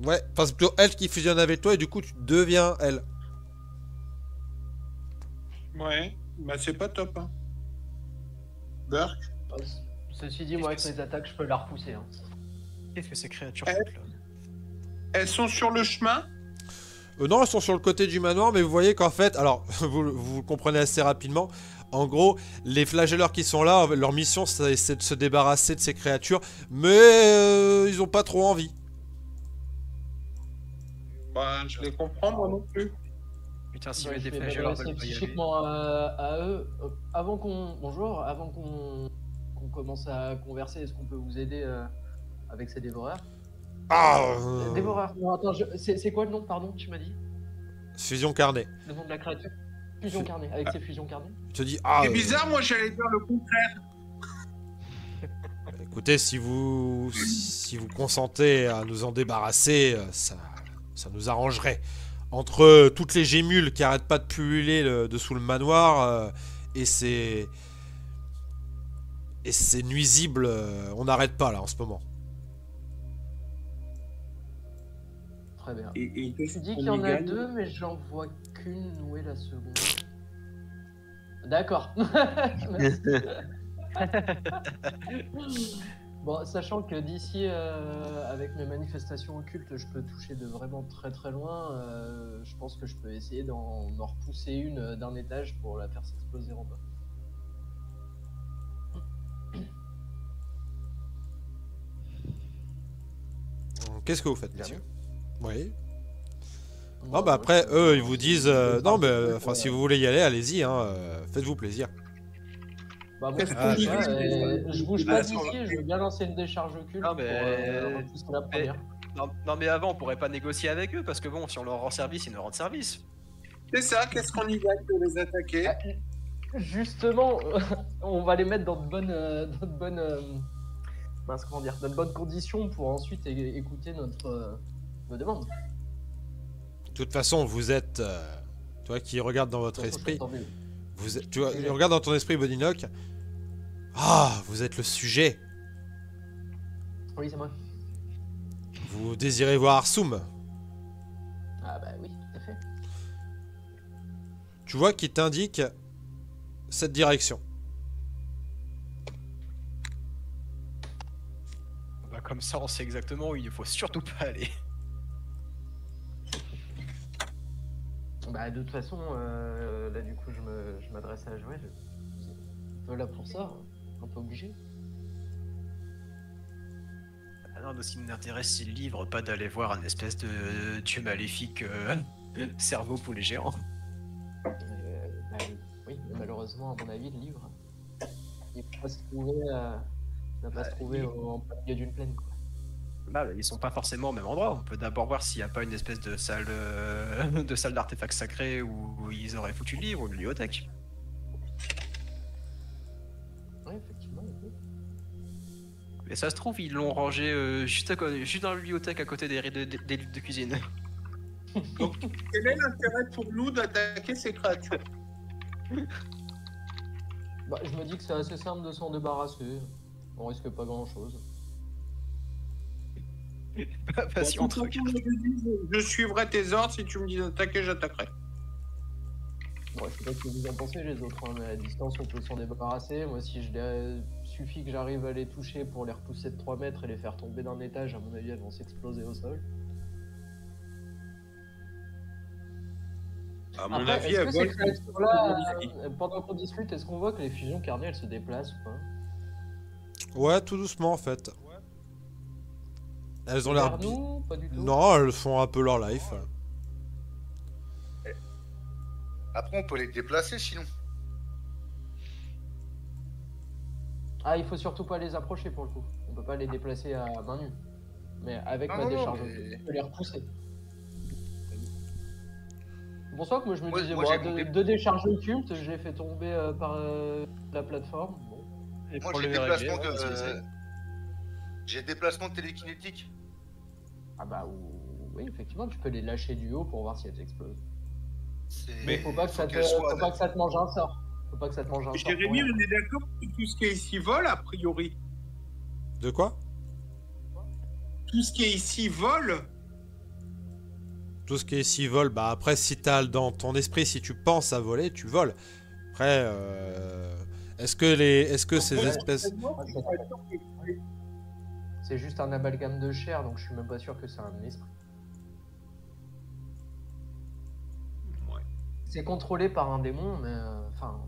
S1: Ouais, enfin c'est plutôt elle qui fusionne avec toi et du coup tu deviens elle.
S6: Ouais, bah c'est pas top. Hein. Burk.
S5: Ceci dit, moi avec mes attaques, je peux la repousser. Hein.
S4: Qu'est-ce que ces créatures
S6: Elle-
S4: foutent, là?
S6: Elles sont sur le chemin.
S1: Non, elles sont sur le côté du manoir, mais vous voyez qu'en fait, alors vous comprenez assez rapidement. En gros, les flagelleurs qui sont là, leur mission c'est de se débarrasser de ces créatures, mais ils ont pas trop envie.
S6: Bah, je les comprends, moi non plus.
S4: Putain, si
S5: Ouais,
S4: met
S5: je
S4: des
S5: vais
S4: flagelleurs
S5: m'adresser
S4: veulent pas y aller.
S5: psychiquement à eux. Bonjour, avant qu'on commence à converser, est-ce qu'on peut vous aider avec ses dévoreurs.
S1: Ah
S5: Dévoreurs. Non, attends, c'est quoi le nom, pardon, tu m'as dit?
S1: Fusion carnée.
S5: Le nom de la créature? Fusion carnée, avec ses fusions carnées.
S1: Il te dit ah.
S6: C'est bizarre, moi j'allais dire le contraire.
S1: Écoutez, si vous consentez à nous en débarrasser, ça nous arrangerait. Entre toutes les gémules qui arrêtent pas de pulluler dessous le manoir et ces nuisibles, on n'arrête pas là en ce moment.
S5: Très bien.
S6: Et
S5: Tu dis qu'il y en a deux, mais j'en vois qu'une. Où est la seconde? D'accord. Merci. Bon, sachant que d'ici, avec mes manifestations occultes, je peux toucher de vraiment très très loin, je pense que je peux essayer d'en repousser une d'un étage pour la faire s'exploser en bas.
S1: Qu'est-ce que vous faites, monsieur? Oui.
S5: Bon,
S1: Non, bah après, eux, ils vous disent non, mais enfin, si vous voulez y aller, allez-y, hein, faites-vous plaisir.
S5: Bah, moi,
S6: Qu'est-ce
S5: je bouge
S6: qu'on
S5: pas,
S6: dit
S5: je bouge pas d'ici, je veux bien lancer une décharge occulte
S4: Non, mais-
S5: pour repousser la première.
S4: Non, mais avant, on pourrait pas négocier avec eux parce que bon, si on leur rend service, ils nous rendent service.
S6: C'est ça, qu'est-ce qu'on y gagne de les attaquer?
S5: Ah, justement, on va les mettre dans de bonnes, mince, comment dire, dans de bonnes conditions pour ensuite écouter nos demandes.
S1: De toute façon, vous êtes, toi qui regarde dans votre
S5: De toute façon,
S1: esprit,
S5: je t'entends mieux.
S1: tu regardes dans ton esprit, Bodinock. Ah, vous êtes le sujet.
S5: Oui, c'est moi.
S1: Vous désirez voir Arsum.
S5: Ah bah oui, tout à fait.
S1: Tu vois qu'il t'indique cette direction.
S4: Bah, comme ça, on sait exactement où il faut surtout pas aller.
S5: Bah de toute façon, là du coup je m'adresse à Joël. Un peu là pour ça, un peu obligé.
S4: Ah non, ce qui m'intéresse, c'est le livre, pas d'aller voir un espèce de dieu maléfique cerveau poulet géant.
S5: Bah, oui, mais malheureusement, à mon avis, le livre, il va pas se trouver, en plein milieu d'une plaine, quoi.
S4: Bah, ils sont pas forcément au même endroit. On peut d'abord voir s'il n'y a pas une espèce de salle d'artefacts sacrés où ils auraient foutu le livre ou une bibliothèque.
S5: Oui, effectivement. Oui.
S4: Mais ça se trouve, ils l'ont rangé juste dans la bibliothèque à côté des livres de cuisine.
S6: Donc, quel est l'intérêt pour nous d'attaquer ces créatures?
S5: Bah, je me dis que c'est assez simple de s'en débarrasser. On risque pas grand chose.
S4: Passion,
S6: Bon,
S4: truc.
S6: je suivrai tes ordres, si tu me dis d'attaquer, j'attaquerai.
S5: Bon, je sais pas ce que vous en pensez les autres, hein, mais à distance on peut s'en débarrasser. Moi, si suffit que j'arrive à les toucher pour les repousser de 3 mètres et les faire tomber d'un étage, à mon avis elles vont s'exploser au sol.
S6: À mon
S5: Après,
S6: avis,
S5: est-ce
S6: elles
S5: que ces
S6: volent.
S5: créatures-là, pendant qu'on discute, est-ce qu'on voit que les fusions carnées elles se déplacent ou pas?
S1: Ouais, tout doucement en fait. Elles ont l'air
S5: Vers nous, pas du tout.
S1: Non, elles font un peu leur life.
S7: Après, on peut les déplacer sinon.
S5: Ah, il faut surtout pas les approcher pour le coup. On peut pas les déplacer à main nue. Mais avec ma décharge,
S7: mais-
S5: on peut les repousser. C'est pour ça que moi je me
S7: Moi-
S5: disais,
S7: moi,
S5: bon,
S7: j'ai compris.
S5: deux décharges occultes, je les fais tomber par la plateforme. Bon.
S4: Et
S7: Moi,
S4: problème
S7: j'ai
S4: est réglé,
S7: déplacement
S4: ouais, c'est-
S7: de... J'ai déplacement télékinétique.
S5: Ah bah oui, effectivement, tu peux les lâcher du haut pour voir si elles explosent. Mais faut pas que ça te,
S7: qu'elles soient-
S5: faut pas que ça te mange un sort. Faut pas que ça te mange un sort. pour
S6: Jérémy,
S5: rien.
S6: on est d'accord que tout ce qui est ici vole, a priori.
S1: De quoi?
S6: Tout ce qui est ici vole.
S1: Tout ce qui est ici vole, bah après si t'as dans ton esprit, si tu penses à voler, tu voles. Après, est-ce que ces espèces...
S5: C'est juste un amalgame de chair, donc je suis même pas sûr que c'est un esprit.
S6: Ouais.
S5: C'est contrôlé par un démon, mais enfin,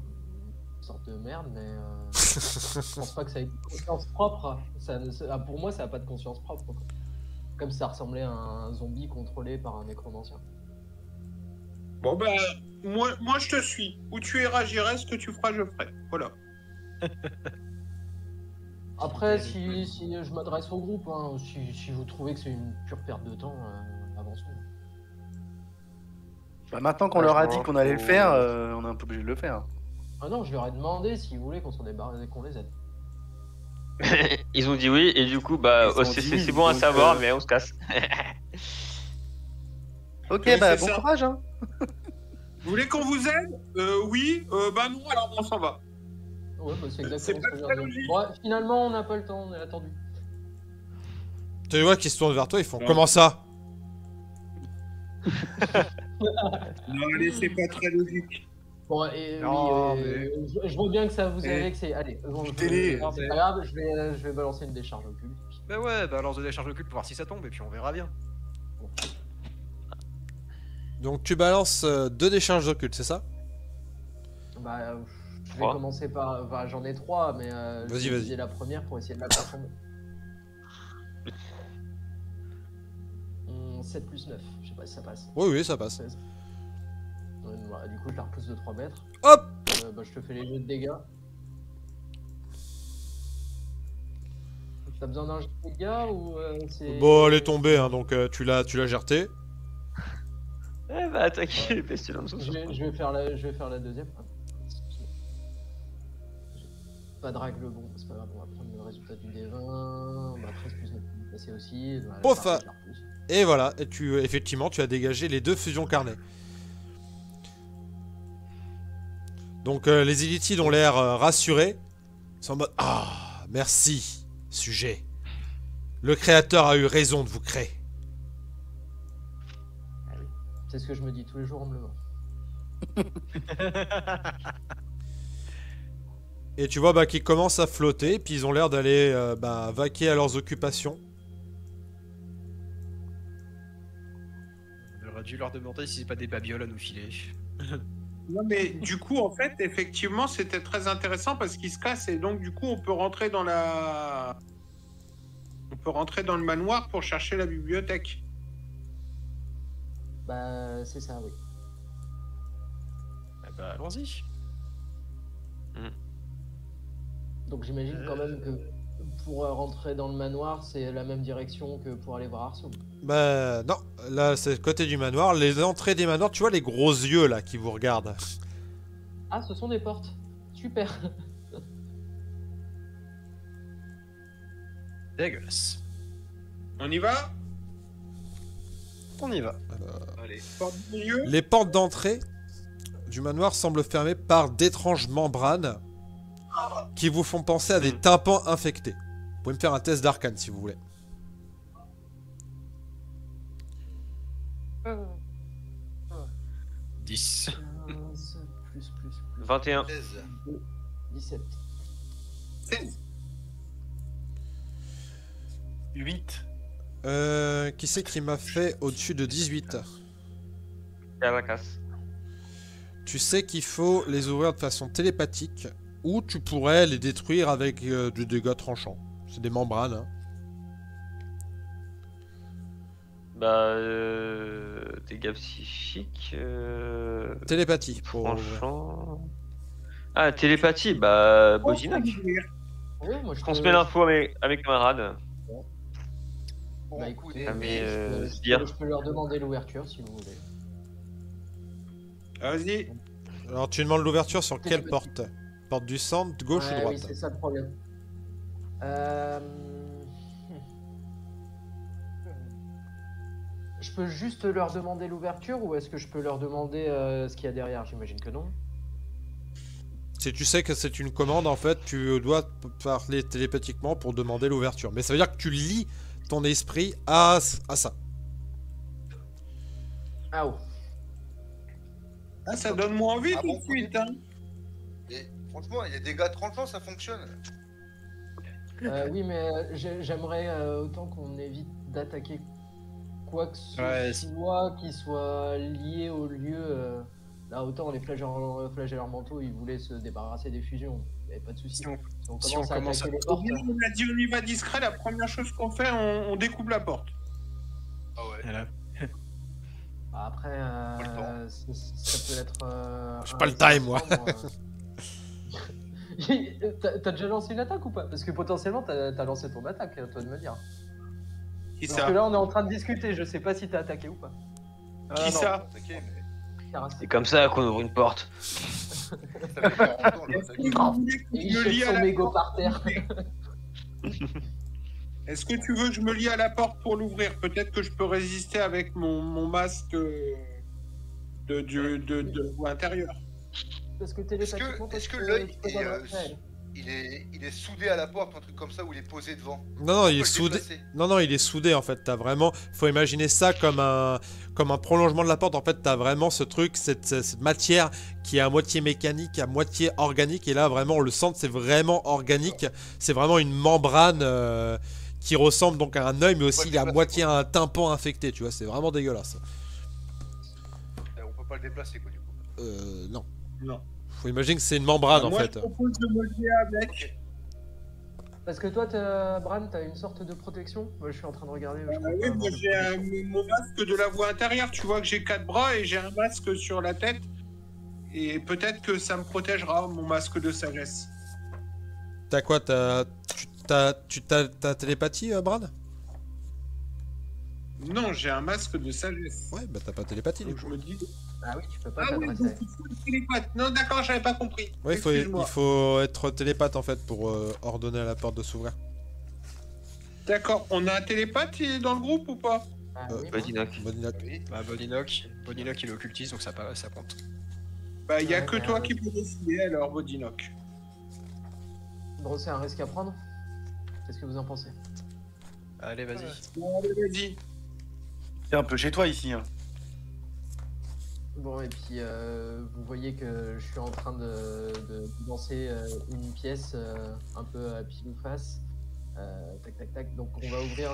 S5: une sorte de merde, mais je pense pas que ça ait une conscience propre. Pour moi, ça a pas de conscience propre, quoi. Comme ça ressemblait à un zombie contrôlé par un nécromancien.
S6: Bon ben, moi je te suis. Où tu iras, j'irai. Ce que tu feras, je ferai. Voilà.
S5: Après, si je m'adresse au groupe, hein, si vous trouvez que c'est une pure perte de temps, avançons.
S3: Bah, maintenant qu'on
S2: Ouais,
S3: leur a
S2: je
S3: dit
S2: pense
S3: qu'on allait le
S2: faut-
S3: faire, on est un peu obligé de le faire.
S5: Ah non, je leur ai demandé s'ils voulaient qu'on s'en débarrasse et qu'on les aide.
S2: Ils ont dit oui, et du coup, bah,
S3: Ils ont
S2: c'est
S3: dit oui,
S2: c'est bon à
S3: donc,
S2: savoir, mais on se casse.
S3: Ok,
S6: Ouais,
S3: bah
S6: c'est
S3: bon
S6: ça.
S3: courage, hein.
S6: Vous voulez qu'on vous aide? Oui. Bah non, alors on s'en va.
S5: Ouais, bah, c'est
S6: C'est
S5: exactement
S6: pas
S5: ce que je
S6: très
S5: viens de dire.
S6: logique.
S5: Bon, finalement, on n'a pas le temps, on est attendu.
S1: Tu vois qu'ils se tournent vers toi, ils font
S6: Ouais.
S1: comment ça?
S6: Non, allez, c'est pas très logique.
S5: Bon, et
S4: Non,
S5: oui, je vois bien que ça vous a
S3: Eh,
S5: vexé. Allez, bon,
S3: télé.
S5: c'est pas grave, je vais balancer une décharge occulte.
S4: Bah ouais, balance de décharge occulte pour voir si ça tombe, et puis on verra bien.
S1: Donc tu balances 2 décharges occultes, c'est ça?
S5: Bah, je vais
S2: Trois.
S5: commencer par. Enfin, j'en ai 3, mais je
S1: Vas-y,
S5: vais
S1: vas-y.
S5: viser la première pour essayer de la faire tomber. 7 plus 9, je sais pas si ça passe.
S1: Oui, oui, ça passe.
S5: 16. Voilà, du coup, je la repousse de 3 mètres.
S1: Hop!
S5: Bah, je te fais les jeux de dégâts. T'as besoin d'un jeu de dégâts ou c'est.
S1: Bon, elle est tombée, hein, donc tu l'as gerté.
S2: Eh bah, attaquer les bestioles en dessous.
S5: Je vais faire la deuxième. Ah, excuse-moi. J'ai pas drague le bon, c'est pas grave, on va prendre le résultat du D20. Bah, 13 plus 9, passer aussi. Voilà,
S1: Pouf,
S5: parfait, je la repousse.
S1: Et voilà, et effectivement, tu as dégagé les 2 fusions carnées. Donc les Illitides ont l'air rassurés. Ils sont en mode ah, merci, sujet. Le créateur a eu raison de vous créer.
S5: Ah oui. C'est ce que je me dis tous les jours en me levant.
S1: Et tu vois qu'ils commencent à flotter, puis ils ont l'air d'aller vaquer à leurs occupations.
S4: On aurait dû leur demander si c'est pas des babioles à nous filer.
S6: Non, mais du coup, en fait, effectivement, c'était très intéressant parce qu'il se casse et donc, du coup, on peut rentrer dans la. On peut rentrer dans le manoir pour chercher la bibliothèque.
S5: Bah, c'est ça, oui.
S4: Ah bah allons-y.
S5: Donc j'imagine quand même que pour rentrer dans le manoir, c'est la même direction que pour aller voir Arsum.
S1: Bah non, là c'est le côté du manoir. Les entrées des manoirs, tu vois les gros yeux là qui vous regardent.
S5: Ah, ce sont des portes. Super.
S4: Dégueulasse.
S6: On y va?
S4: On y va.
S8: Allez.
S6: Porte du milieu?
S1: Les portes d'entrée du manoir semblent fermées par d'étranges membranes qui vous font penser à des tympans infectés. Vous pouvez me faire un test d'arcane si vous voulez.
S4: 10.
S5: 15 plus
S2: 21.
S8: 16.
S5: 17.
S6: 16.
S3: 8.
S1: Qui c'est qui m'a fait au-dessus de 18?
S2: Caracas.
S1: Tu sais qu'il faut les ouvrir de façon télépathique ou tu pourrais les détruire avec du dégât tranchant. C'est des membranes. Hein.
S2: Bah, dégâts psychiques.
S1: Télépathie. pour ouvrir.
S2: Franchement. Ah, télépathie, bah, Bozinac.
S5: Oui, moi je
S2: Transmets l'info à mes camarades.
S8: Bon,
S5: Bah écoutez,
S2: Ah, mais,
S5: je peux leur demander l'ouverture si vous voulez.
S6: Vas-y.
S1: Alors tu demandes l'ouverture sur quelle porte? Porte du centre, gauche ou
S5: Ouais,
S1: droite?
S5: Oui, c'est ça le problème. Je peux juste leur demander l'ouverture ou est-ce que je peux leur demander ce qu'il y a derrière? J'imagine que non.
S1: Si tu sais que c'est une commande, en fait, tu dois parler télépathiquement pour demander l'ouverture. Mais ça veut dire que tu lis ton esprit à ça.
S5: Ah oh.
S6: Ah, ça donne moins envie
S7: Ah
S6: tout
S7: bon,
S6: de suite. Hein.
S7: Et franchement, il y a des gars tranchants, ça fonctionne.
S5: Oui, mais j'aimerais autant qu'on évite d'attaquer quoi que ce
S4: Ouais,
S5: soit qui soit lié au lieu. Là, autant les flagelleurs mentaux, ils voulaient se débarrasser des fusions. Il n'y avait pas de souci.
S4: Si on-
S5: Si
S4: si on
S5: à
S4: commence
S5: attaquer
S4: à-
S5: les portes,
S6: On a dit on y va discret, la première chose qu'on fait, on découpe la porte.
S8: Ah ouais.
S4: Voilà.
S5: bah, après,
S8: le temps.
S5: ça peut être.
S1: J'ai pas le time, moi.
S5: T'as déjà lancé une attaque ou pas? Parce que potentiellement, t'as lancé ton attaque, à toi de me dire.
S6: Qui
S5: Parce
S6: ça
S5: que là, on est en train de discuter, je sais pas si t'as attaqué ou pas.
S6: Qui
S7: non,
S6: ça
S7: attaqué, mais
S2: C'est comme ça qu'on ouvre une porte.
S7: ça fait 40 ans, là,
S6: Est-ce
S7: ça
S6: que
S7: y est.
S6: vous voulez que
S5: Et il
S6: je me
S5: jette
S6: lie à
S5: son
S6: la
S5: mégot
S6: porte
S5: par terre.
S6: Est-ce que tu veux que je me lie à la porte pour l'ouvrir? Peut-être que je peux résister avec mon masque de l'intérieur.
S5: Parce que
S7: Est-ce
S5: télépathiquement,
S7: que,
S5: toi,
S7: est-ce
S5: tu
S7: que
S5: peux-
S7: l'œil
S5: tu peux
S7: est,
S5: t'adresser à elle.
S7: il est soudé à la porte, un truc comme ça, ou il est posé devant?
S1: Non, il
S7: On
S1: est
S7: peut le
S1: soudé.
S7: déplacer.
S1: Non, il est soudé en fait. T'as vraiment. Faut imaginer ça comme un prolongement de la porte. En fait, t'as vraiment ce truc, cette matière qui est à moitié mécanique, à moitié organique. Et là, vraiment, on le sent, c'est vraiment organique. C'est vraiment une membrane qui ressemble donc à un œil, mais aussi il est à moitié un tympan infecté. Tu vois, c'est vraiment dégueulasse.
S7: On peut pas le déplacer, quoi, du coup.
S1: Non.
S6: Non.
S1: Faut imaginer que c'est une membrane en
S6: Moi,
S1: fait.
S6: je propose de me lier avec.
S7: Ok.
S5: Parce que toi, Bran, t'as une sorte de protection. Moi, je suis en train de regarder. Je crois
S6: Oui,
S5: pas
S6: moi
S5: avoir de
S6: j'ai
S5: protection.
S6: mon masque de la voie intérieure. Tu vois que j'ai 4 bras et j'ai un masque sur la tête. Et peut-être que ça me protégera, mon masque de sagesse.
S1: T'as quoi? T'as télépathie, Bran?
S6: Non, j'ai un masque de sagesse.
S1: Ouais, bah t'as pas télépathie du
S6: Donc
S1: coup.
S6: je me dis.
S5: Ah oui, tu peux pas
S6: Ah oui,
S5: t'adresser.
S6: donc il faut une télépathe. Non, d'accord, j'avais pas compris.
S1: Ouais,
S6: Excuse-moi.
S1: il faut être télépathe en fait pour ordonner à la porte de s'ouvrir.
S6: D'accord, on a un télépathe dans le groupe ou pas?
S5: Ah
S1: Euh,
S5: oui,
S2: Bodinoc.
S1: Bodinoc.
S7: Oui.
S4: Bah, Bodinoc, il est occultiste, donc ça compte.
S6: Bah, il y a
S5: Ouais,
S6: que
S5: mais,
S6: toi qui peux décider alors, Bodinoc.
S5: bon, c'est un risque à prendre. Qu'est-ce que vous en pensez?
S4: Allez, vas-y.
S6: Bon, allez, vas-y.
S3: C'est un peu chez toi ici. Hein.
S5: Bon, et puis vous voyez que je suis en train de lancer une pièce un peu à pile ou face. Tac, tac, tac. Donc, on va ouvrir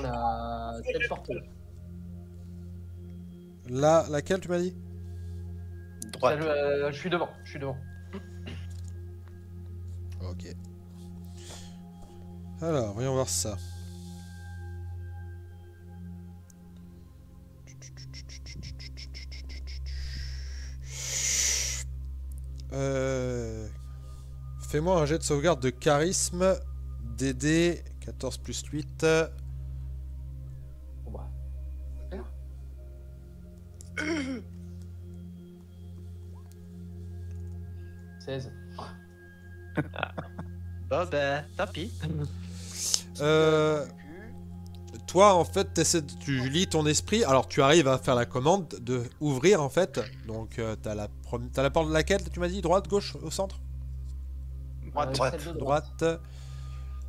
S5: cette porte-là.
S1: Là, laquelle tu m'as dit?
S3: Droite.
S5: Je suis devant. Je suis devant.
S1: Ok. Alors, voyons voir ça. Fais-moi un jet de sauvegarde de charisme. DD 14 plus 8.
S5: Bon, bah. Super. 16.
S4: Bah, tant pis.
S1: Toi, en fait, tu lis ton esprit. Alors, tu arrives à faire la commande de ouvrir, en fait. Donc, t'as la porte de laquelle, tu m'as dit? Droite, gauche, au centre?
S5: Celle de
S1: Droite.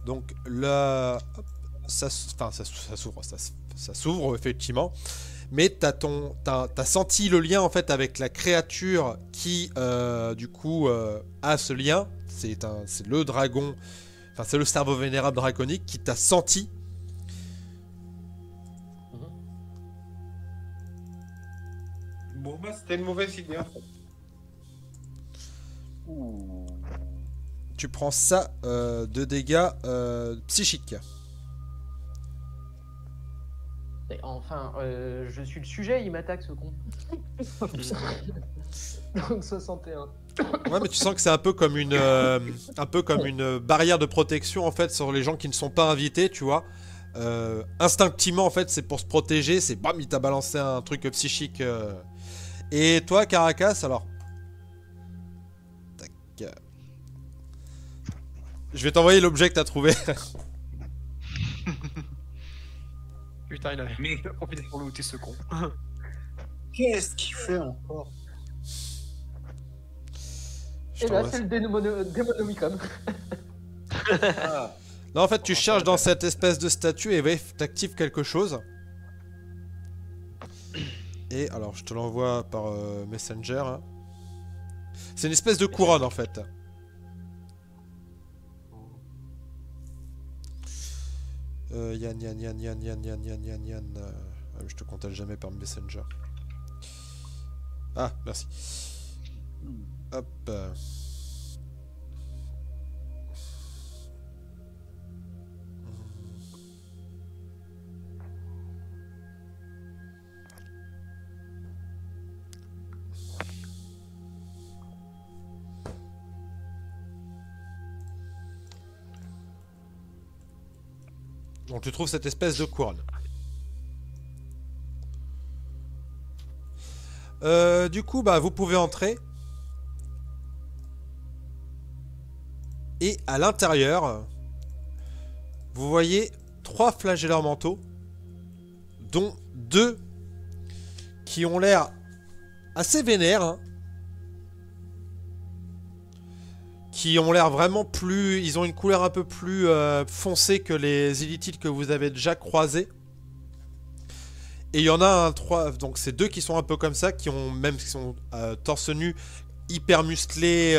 S1: Donc, là, hop, ça s'ouvre. Ça s'ouvre, effectivement. Mais t'as senti le lien, en fait, avec la créature qui, du coup, a ce lien. C'est le dragon. Enfin, c'est le cerveau vénérable draconique qui t'a senti.
S6: Bon, bah, c'était une mauvaise idée en fait.
S1: Tu prends ça de dégâts psychiques.
S5: Et enfin, je suis le sujet, il m'attaque ce con. Donc 61.
S1: Ouais, mais tu sens que c'est un peu comme une barrière de protection en fait sur les gens qui ne sont pas invités, tu vois. Instinctivement en fait, c'est pour se protéger. C'est bam, il t'a balancé un truc psychique. Et toi, Caracas, alors. Tac. Je vais t'envoyer l'objet que t'as trouvé.
S4: Putain, il a profité pour looter ce con.
S6: Qu'est-ce qu'il fait encore?
S1: Je
S5: Et là,
S1: t'envoie
S5: c'est
S1: ça.
S5: le Démonomicon.
S3: Ah.
S1: Non, en fait, tu cherches dans cette espèce de statue et ouais, t'actives quelque chose. Et alors, je te l'envoie par Messenger. Hein. C'est une espèce de couronne en fait. Yann. Je te contacte jamais par Messenger. Ah, merci. Hop. Donc tu trouves cette espèce de couronne. Du coup, bah, vous pouvez entrer. Et à l'intérieur, vous voyez 3 flagelleurs mentaux, dont 2 qui ont l'air assez vénères, hein. Qui ont l'air vraiment plus... Ils ont une couleur un peu plus foncée que les illitiles que vous avez déjà croisés. Et il y en a un 3... Donc c'est 2 qui sont un peu comme ça, qui sont torse nu, hyper musclés,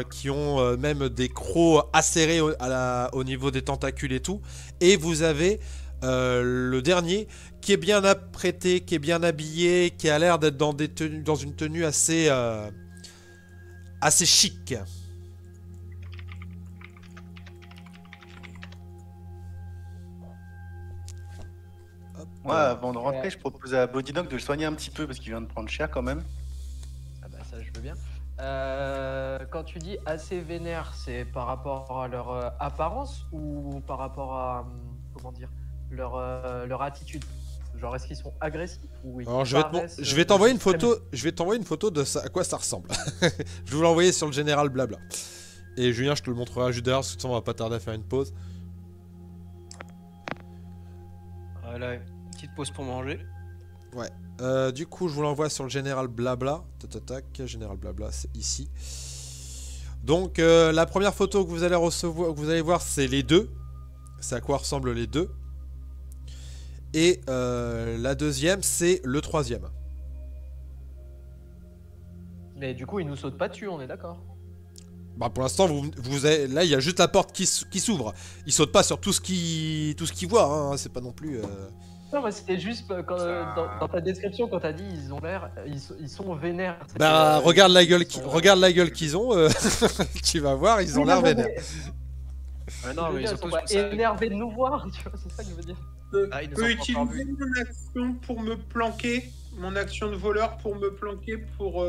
S1: qui ont même des crocs acérés au niveau des tentacules et tout. Et vous avez le dernier qui est bien apprêté, qui est bien habillé, qui a l'air d'être dans une tenue assez chic.
S3: Moi, avant de rentrer, je propose à Bodydog de le soigner un petit peu parce qu'il vient de prendre cher quand même.
S5: Ah bah ça, je veux bien. Quand tu dis assez vénère, c'est par rapport à leur apparence ou par rapport à, comment dire, leur attitude? Genre, est-ce qu'ils sont agressifs ou ils
S1: Alors
S5: paraissent,
S1: je vais t'envoyer une photo. Je vais t'envoyer une photo de ça, à quoi ça ressemble. Je vais vous l'envoyer sur le général blabla. Et Julien, je te le montrerai juste derrière parce que on va pas tarder à faire une pause.
S4: Voilà, une petite pause pour manger.
S1: Ouais. Du coup, je vous l'envoie sur le général blabla. Tac, général blabla, c'est ici. Donc, la première photo que vous allez recevoir, que vous allez voir, c'est les 2. C'est à quoi ressemblent les 2. Et la deuxième, c'est le 3e.
S5: Mais du coup, ils nous sautent pas dessus, on est d'accord?
S1: Bah pour l'instant, vous avez... là, il y a juste la porte qui s'ouvre. Ils sautent pas sur tout ce qu'ils voient. Hein. C'est pas non plus...
S5: Non, mais c'était juste quand, dans ta description, quand t'as dit ils ont l'air, ils sont vénères.
S1: Bah regarde la gueule qu'ils ont. Tu vas voir, ils ont l'air vénères.
S4: Ouais, non, mais
S5: ils sont
S4: tous
S5: pas
S4: comme ça.
S5: énervés de nous voir, tu vois, c'est ça que je veux dire.
S4: Ah, ils
S6: Je
S4: nous ont
S6: peux
S4: pas encore
S6: utiliser
S4: vus.
S6: mon action pour me planquer, mon action de voleur pour me planquer, pour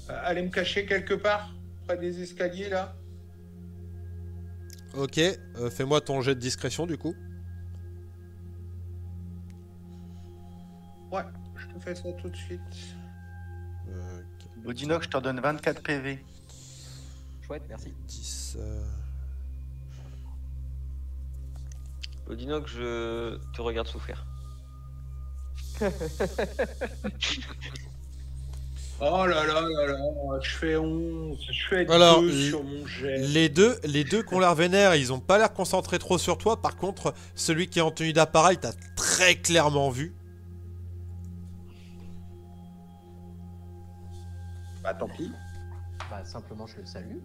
S6: aller me cacher quelque part, près des escaliers là.
S1: Ok, fais-moi ton jet de discrétion du coup.
S6: Ouais, je te fais ça tout de suite.
S3: Bodydog, je te redonne 24 PV.
S5: Chouette, merci.
S1: 10...
S2: Odinoc, je te regarde souffrir.
S6: Oh là là là là, je fais 11, je fais 2
S1: Alors,
S6: sur mon jet.
S1: les deux qui ont l'air vénères, ils ont pas l'air concentrés trop sur toi. Par contre, celui qui est en tenue d'appareil, t'as très clairement vu.
S6: Bah tant pis.
S5: Bah simplement, je le salue.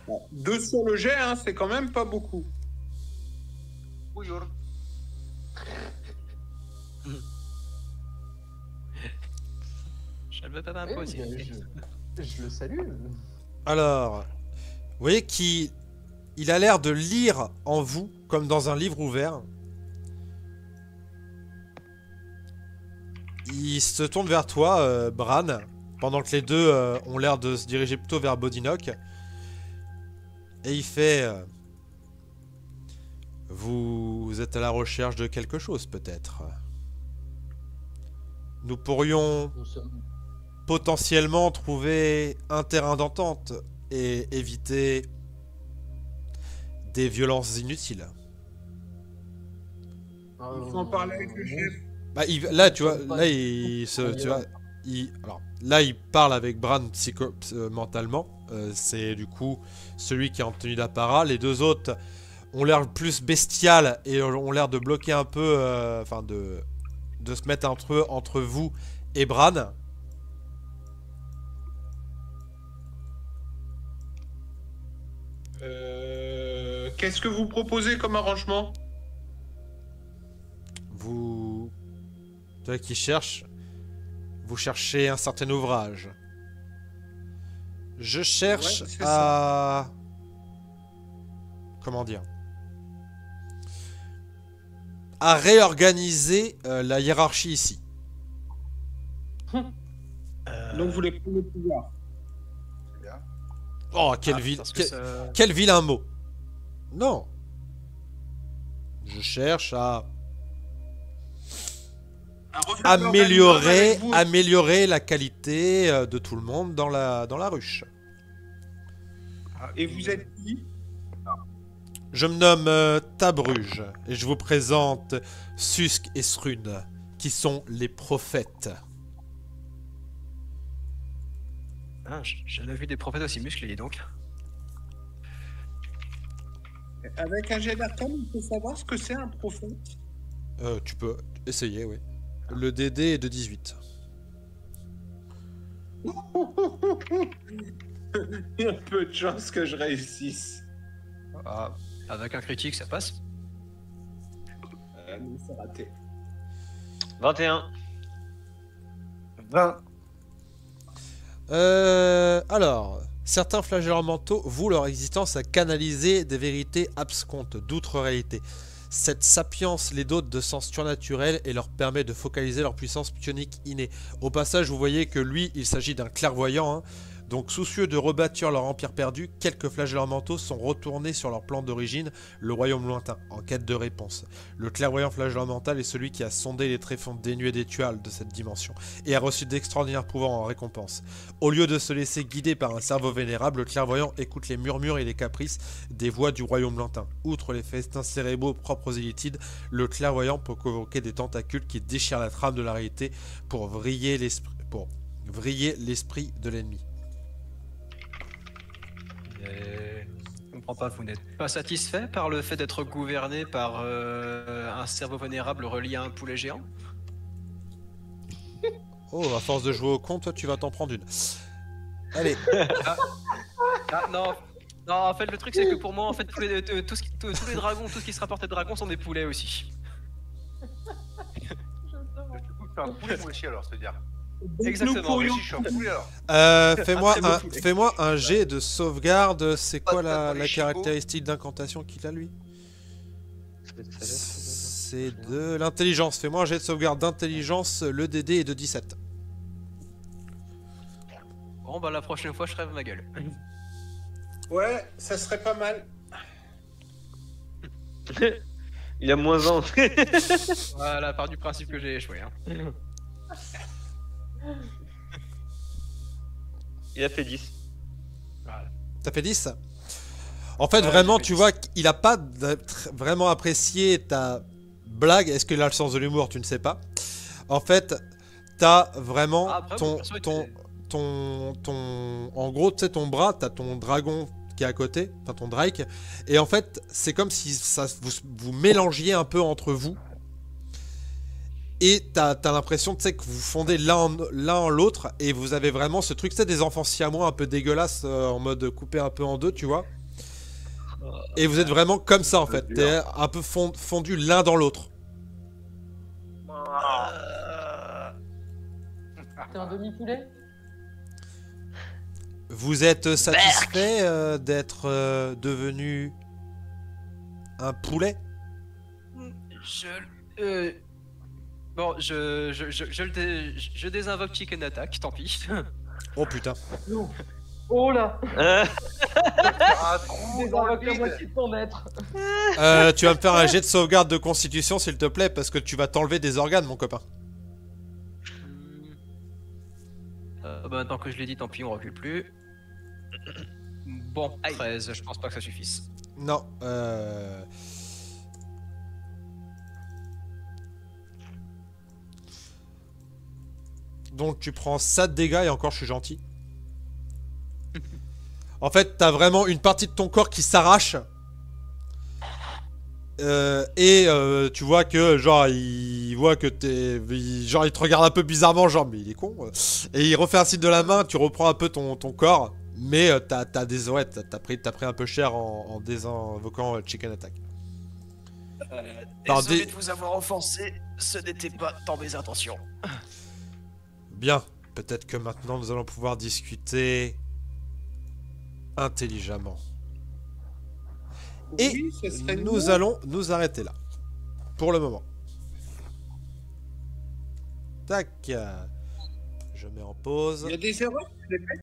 S6: Bon, 2 sur le jet, hein, c'est quand même pas beaucoup.
S7: Bonjour.
S4: Je ne veux pas
S5: Oui,
S4: m'imposer.
S5: je le salue.
S1: Alors, vous voyez qu'il a l'air de lire en vous comme dans un livre ouvert. Il se tourne vers toi, Bran, pendant que les deux ont l'air de se diriger plutôt vers Bodinoc. Et il fait... vous êtes à la recherche de quelque chose, peut-être. Nous pourrions
S5: Nous sommes...
S1: potentiellement trouver un terrain d'entente et éviter des violences inutiles.
S6: Il faut en parler avec le chef.
S1: Bah, là, tu vois, là, alors, là, il parle avec Bran mentalement. C'est du coup celui qui est en tenue d'apparat. Les deux autres ont l'air plus bestial et ont l'air de bloquer un peu, enfin de se mettre entre vous et Bran.
S6: Qu'est-ce que vous proposez comme arrangement?
S1: Vous qui cherche, vous cherchez un certain ouvrage. Je cherche
S6: Ouais, c'est
S1: à... Comment dire? À réorganiser la hiérarchie ici.
S6: Donc vous voulez prendre le pouvoir.
S7: C'est bien.
S1: Oh, quel vilain mot. Non. Je cherche à
S6: refaire
S1: améliorer,
S6: l'organigramme avec vous.
S1: améliorer la qualité de tout le monde dans la ruche.
S6: Et vous êtes qui?
S1: Je me nomme Tabruge et je vous présente Susk et Srun, qui sont les prophètes.
S4: Ah, j'avais vu des prophètes aussi musclés, donc.
S6: Avec un jet d'arcane, on peut savoir ce que c'est un prophète.
S1: Tu peux essayer, oui. Le DD est de 18.
S6: Il y a peu de chances que je réussisse.
S4: Ah, avec un critique, ça passe.
S6: Mais c'est raté.
S2: 21.
S3: 20.
S1: Alors, certains flagellants mentaux vouent leur existence à canaliser des vérités abscontes d'outre-réalité. Cette sapience les dote de sens surnaturel et leur permet de focaliser leur puissance psionique innée. Au passage, vous voyez que lui, il s'agit d'un clairvoyant, hein. Donc, soucieux de rebâtir leur empire perdu, quelques flagellants mentaux sont retournés sur leur plan d'origine, le royaume lointain, en quête de réponse. Le clairvoyant flagellant mental est celui qui a sondé les tréfonds dénués d'étoiles de cette dimension, et a reçu d'extraordinaires pouvoirs en récompense. Au lieu de se laisser guider par un cerveau vénérable, le clairvoyant écoute les murmures et les caprices des voix du royaume lointain. Outre les festins cérébraux propres aux illitides, le clairvoyant peut convoquer des tentacules qui déchirent la trame de la réalité pour vriller l'esprit de l'ennemi.
S4: Je comprends pas, vous n'êtes pas satisfait par le fait d'être gouverné par un cerveau vénérable relié à un poulet géant?
S1: Oh, à force de jouer au con, toi tu vas t'en prendre une. Allez.
S4: Ah non, non, en fait le truc c'est que pour moi en fait tous les dragons, tout ce qui se rapporte à dragon sont des poulets aussi.
S7: Je peux faire un poulet moi aussi alors, c'est-à-dire.
S4: Exactement.
S7: Moi aussi, je suis un poulet alors.
S1: Fais-moi un jet de sauvegarde. C'est quoi
S7: Pas
S1: la
S7: les chipots.
S1: caractéristique d'incantation qu'il a lui? C'est de l'intelligence. Fais-moi un jet de sauvegarde d'intelligence. Le DD est de 17.
S4: Bon bah la prochaine fois je rêve ma gueule.
S6: Ouais, ça serait pas mal.
S2: Il a moins 1.
S4: Voilà, part du principe que j'ai échoué. Hein.
S2: Il a fait 10.
S4: Voilà.
S1: T'as fait 10? En fait, vraiment, tu vois qu'il a pas vraiment apprécié ta blague. Est-ce qu'il a le sens de l'humour? Tu ne sais pas. En fait, t'as vraiment
S4: Après, mon perso était-
S1: en gros, tu sais, ton bras, t'as ton dragon qui est à côté, enfin ton Drake, et en fait, c'est comme si ça, vous mélangiez un peu entre vous, et t'as l'impression, tu sais, que vous fondez l'un en l'autre, et vous avez vraiment ce truc, tu sais, des enfants siamois un peu dégueulasses, en mode coupé un peu en deux, tu vois, et vous êtes vraiment comme ça, en fait, t'es un peu fondu l'un dans l'autre.
S5: T'es un demi-poulet?
S1: Vous êtes satisfait d'être devenu un poulet?
S4: Bon, je désinvoque Chicken Attack, tant pis.
S1: Oh putain.
S5: Oh là!
S7: Un trou dans le
S5: Désinvoque la
S7: vide.
S5: moitié de ton être.
S1: Tu vas me faire un jet de sauvegarde de constitution s'il te plaît, parce que tu vas t'enlever des organes, mon copain.
S4: Bah, maintenant que je l'ai dit, tant pis, on recule plus. Bon, 13, je pense pas que ça suffise.
S1: Non, donc tu prends ça de dégâts et encore je suis gentil. En fait, t'as vraiment une partie de ton corps qui s'arrache. Tu vois que genre il voit que genre il te regarde un peu bizarrement, genre mais il est con. Et il refait un signe de la main, tu reprends un peu ton corps, mais t'as pris un peu cher en désinvoquant Chicken Attack. Par
S4: Désolé
S1: dé-
S4: de vous avoir offensé, ce n'était pas dans mes intentions.
S1: Bien, peut-être que maintenant nous allons pouvoir discuter intelligemment. Et
S6: Oui, ce serait
S1: nous allons nous arrêter là. Pour le moment. Tac. Je mets en pause.
S6: Il y a des erreurs que j'ai faites.